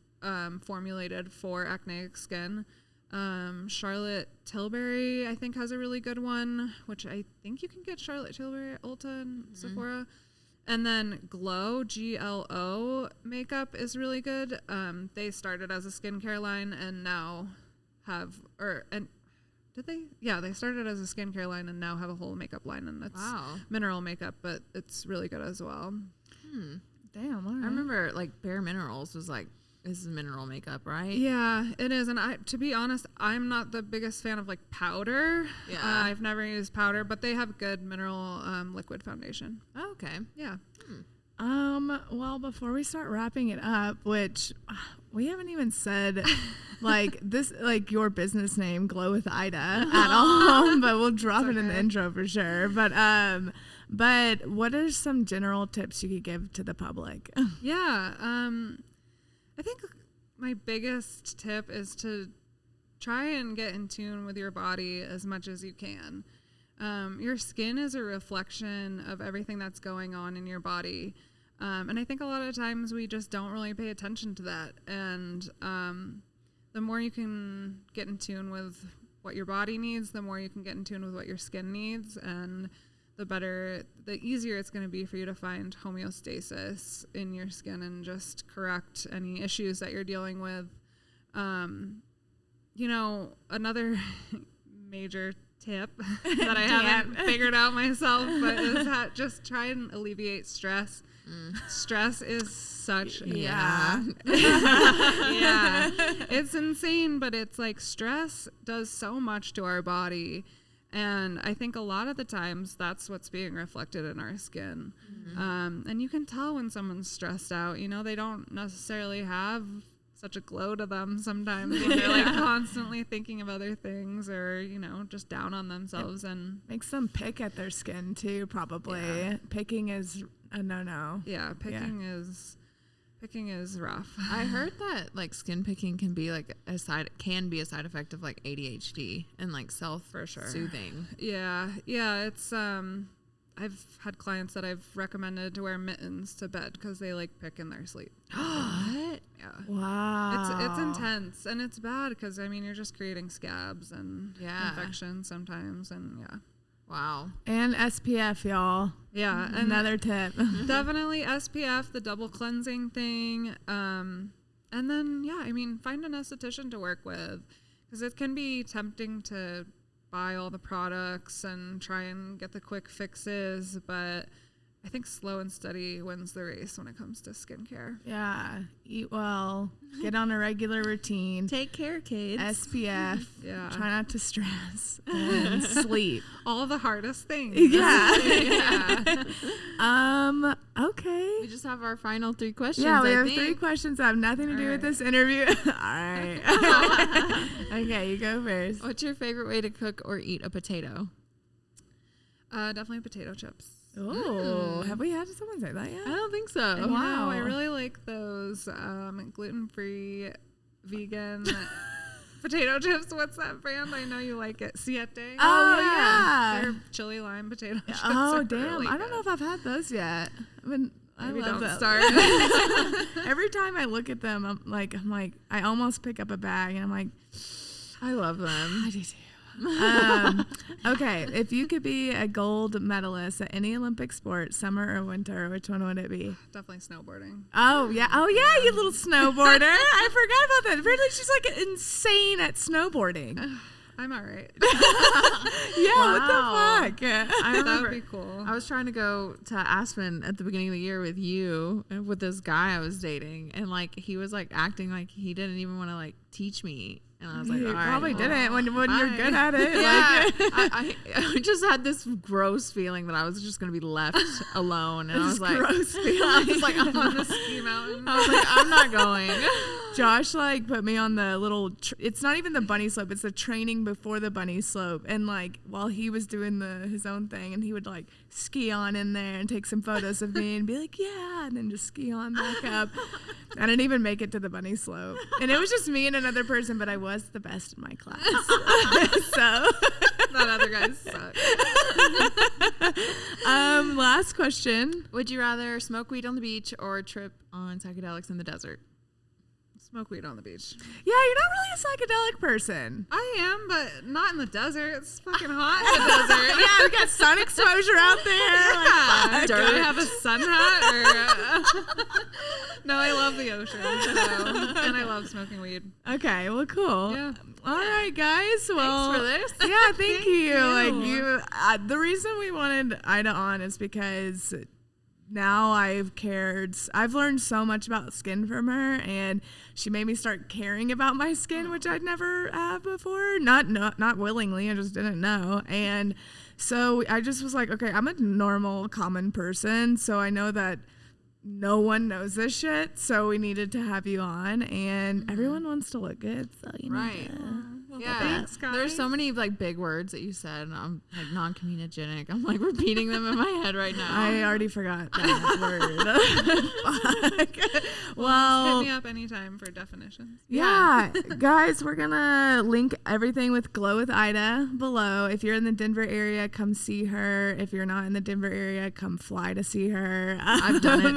formulated for acneic skin. Charlotte Tilbury, I think, has a really good one, which I think you can get Charlotte Tilbury at Ulta and Sephora. And then Glow, GLO makeup is really good. They started as a skincare line and now they started as a skincare line and now have a whole makeup line, and it's mineral makeup, but it's really good as well. Damn, all right. I remember like Bare Minerals was like, this is mineral makeup, right? Yeah, it is. And to be honest, I'm not the biggest fan of like powder. Yeah. I've never used powder, but they have good mineral liquid foundation. Oh, okay. Yeah. Well, before we start wrapping it up, which we haven't even said like this, like your business name, Glow with Ida, at all, but we'll drop it in the intro for sure. But what are some general tips you could give to the public? Yeah. I think my biggest tip is to try and get in tune with your body as much as you can. Your skin is a reflection of everything that's going on in your body. And I think a lot of times we just don't really pay attention to that. And the more you can get in tune with what your body needs, the more you can get in tune with what your skin needs, and the easier it's going to be for you to find homeostasis in your skin and just correct any issues that you're dealing with. Another major tip that I haven't figured out myself, but is just try and alleviate stress. Stress is such yeah. It's insane, but it's like stress does so much to our body. And I think a lot of the times that's what's being reflected in our skin. And you can tell when someone's stressed out. They don't necessarily have such a glow to them sometimes when they're like constantly thinking of other things or, just down on themselves. And makes them pick at their skin too, probably. Yeah. Picking is a no-no. Yeah, picking is rough. I heard that like skin picking can be like a side effect of like ADHD and like self-soothing. Yeah, it's I've had clients that I've recommended to wear mittens to bed because they like pick in their sleep. What? Yeah. Wow. It's intense and it's bad because you're just creating scabs and infections sometimes, and Wow. And SPF, y'all. Yeah. Another tip. Definitely SPF, the double cleansing thing. And then, find an esthetician to work with, because it can be tempting to buy all the products and try and get the quick fixes. But I think slow and steady wins the race when it comes to skincare. Yeah. Eat well. Get on a regular routine. Take care, kids. SPF. Yeah. Try not to stress. And sleep. All the hardest things. Yeah. Okay. We just have our final 3 questions. Yeah, we have 3 questions that have nothing to do with this interview. All right. Okay, you go first. What's your favorite way to cook or eat a potato? Definitely potato chips. Oh, have we had someone say that yet? I don't think so. Wow. I really like those gluten-free vegan potato chips. What's that brand? I know you like it. Siete. Oh, yeah. chili lime potato chips. Oh are damn! really I don't know if I've had those yet. I Maybe love don't that. start. Every time I look at them, I'm like, I almost pick up a bag, and I'm like, I love them. I do too. Okay, if you could be a gold medalist at any Olympic sport, summer or winter, which one would it be? Definitely snowboarding. Oh yeah, you little snowboarder! I forgot about that. Apparently, she's like insane at snowboarding. I'm all right. Yeah, Wow. what the fuck? I That remember would be cool. I was trying to go to Aspen at the beginning of the year with you and with this guy I was dating, and like he was like acting like he didn't even want to like teach me, and I was like, You all right, probably well, didn't when you're bye. good at it. Yeah, Like, I just had this gross feeling that I was just gonna be left alone, and I was like, gross I was like, On the ski mountain. I was like, I'm not going. Josh like put me on the little it's not even the bunny slope, it's the training before the bunny slope, and like while he was doing his own thing, and he would like ski on in there and take some photos of me and be like, yeah, and then just ski on back up. I didn't even make it to the bunny slope, and it was just me and another person, but I was the best in my class. So That other guy sucks. last question. Would you rather smoke weed on the beach or trip on psychedelics in the desert? Smoke weed on the beach. Yeah, you're not really a psychedelic person. I am, but not in the desert. It's fucking hot in the desert. Yeah, we got sun exposure out there. Like, Do I have a sun hat? Or, no, I love the ocean. So, and I love smoking weed. okay, well, cool. Yeah. All right, guys. Well, for this. Yeah, thank you. you. Like the reason we wanted Ida on is because now I've learned so much about skin from her, and she made me start caring about my skin, which I'd never have before. Not willingly, I just didn't know. And so I just was like, okay, I'm a normal, common person, so I know that no one knows this shit, so we needed to have you on, and everyone wants to look good, so you Right. need to. Yeah, thanks, guys. there's so many like big words that you said, and I'm like non-communogenic. I'm like repeating them in my head right now. I already forgot that word. Fuck. Well, Hit me up anytime for definitions. yeah, guys, we're gonna link everything with Glow with Ida below. If you're in the Denver area, come see her. If you're not in the Denver area, come fly to see her. I've done it.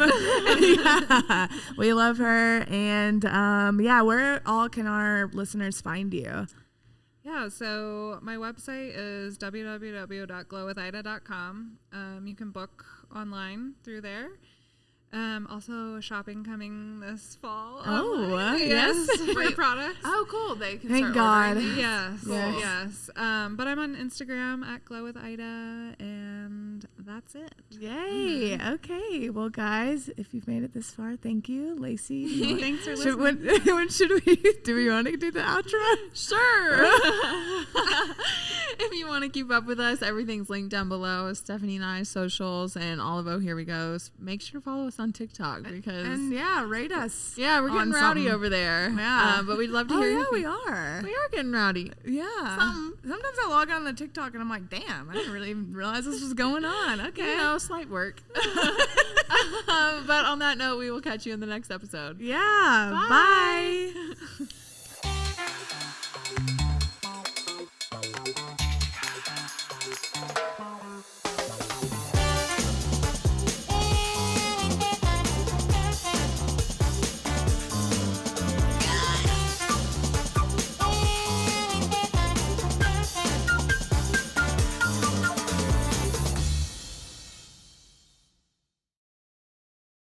Yeah, we love her, and yeah, where all can our listeners find you? Yeah, so my website is www.glowwithida.com. You can book online through there. Also, shopping coming this fall. Oh, online. yes. For products. Oh, cool. They can Thank start God. ordering these. Yes, Yes. yes. But I'm on Instagram at Glow with Ida, and that's it. Yay! Okay, well, guys, if you've made it this far, thank you, Lacey. do you want- Thanks for Should, listening. when should we? Do we want to do the outro? Sure. If you want to keep up with us, everything's linked down below. Stephanie and I's socials and all of Oh Here We Go's. Make sure to follow us on TikTok because And yeah, rate us. yeah, we're getting on rowdy something. over there. Yeah. But we'd love to Oh hear yeah, your we are. We are getting rowdy. Yeah. Sometimes I log on to TikTok and I'm like, damn, I didn't really even realize this was going on. Okay. You know, slight work. But on that note, we will catch you in the next episode. Yeah. Bye. Bye.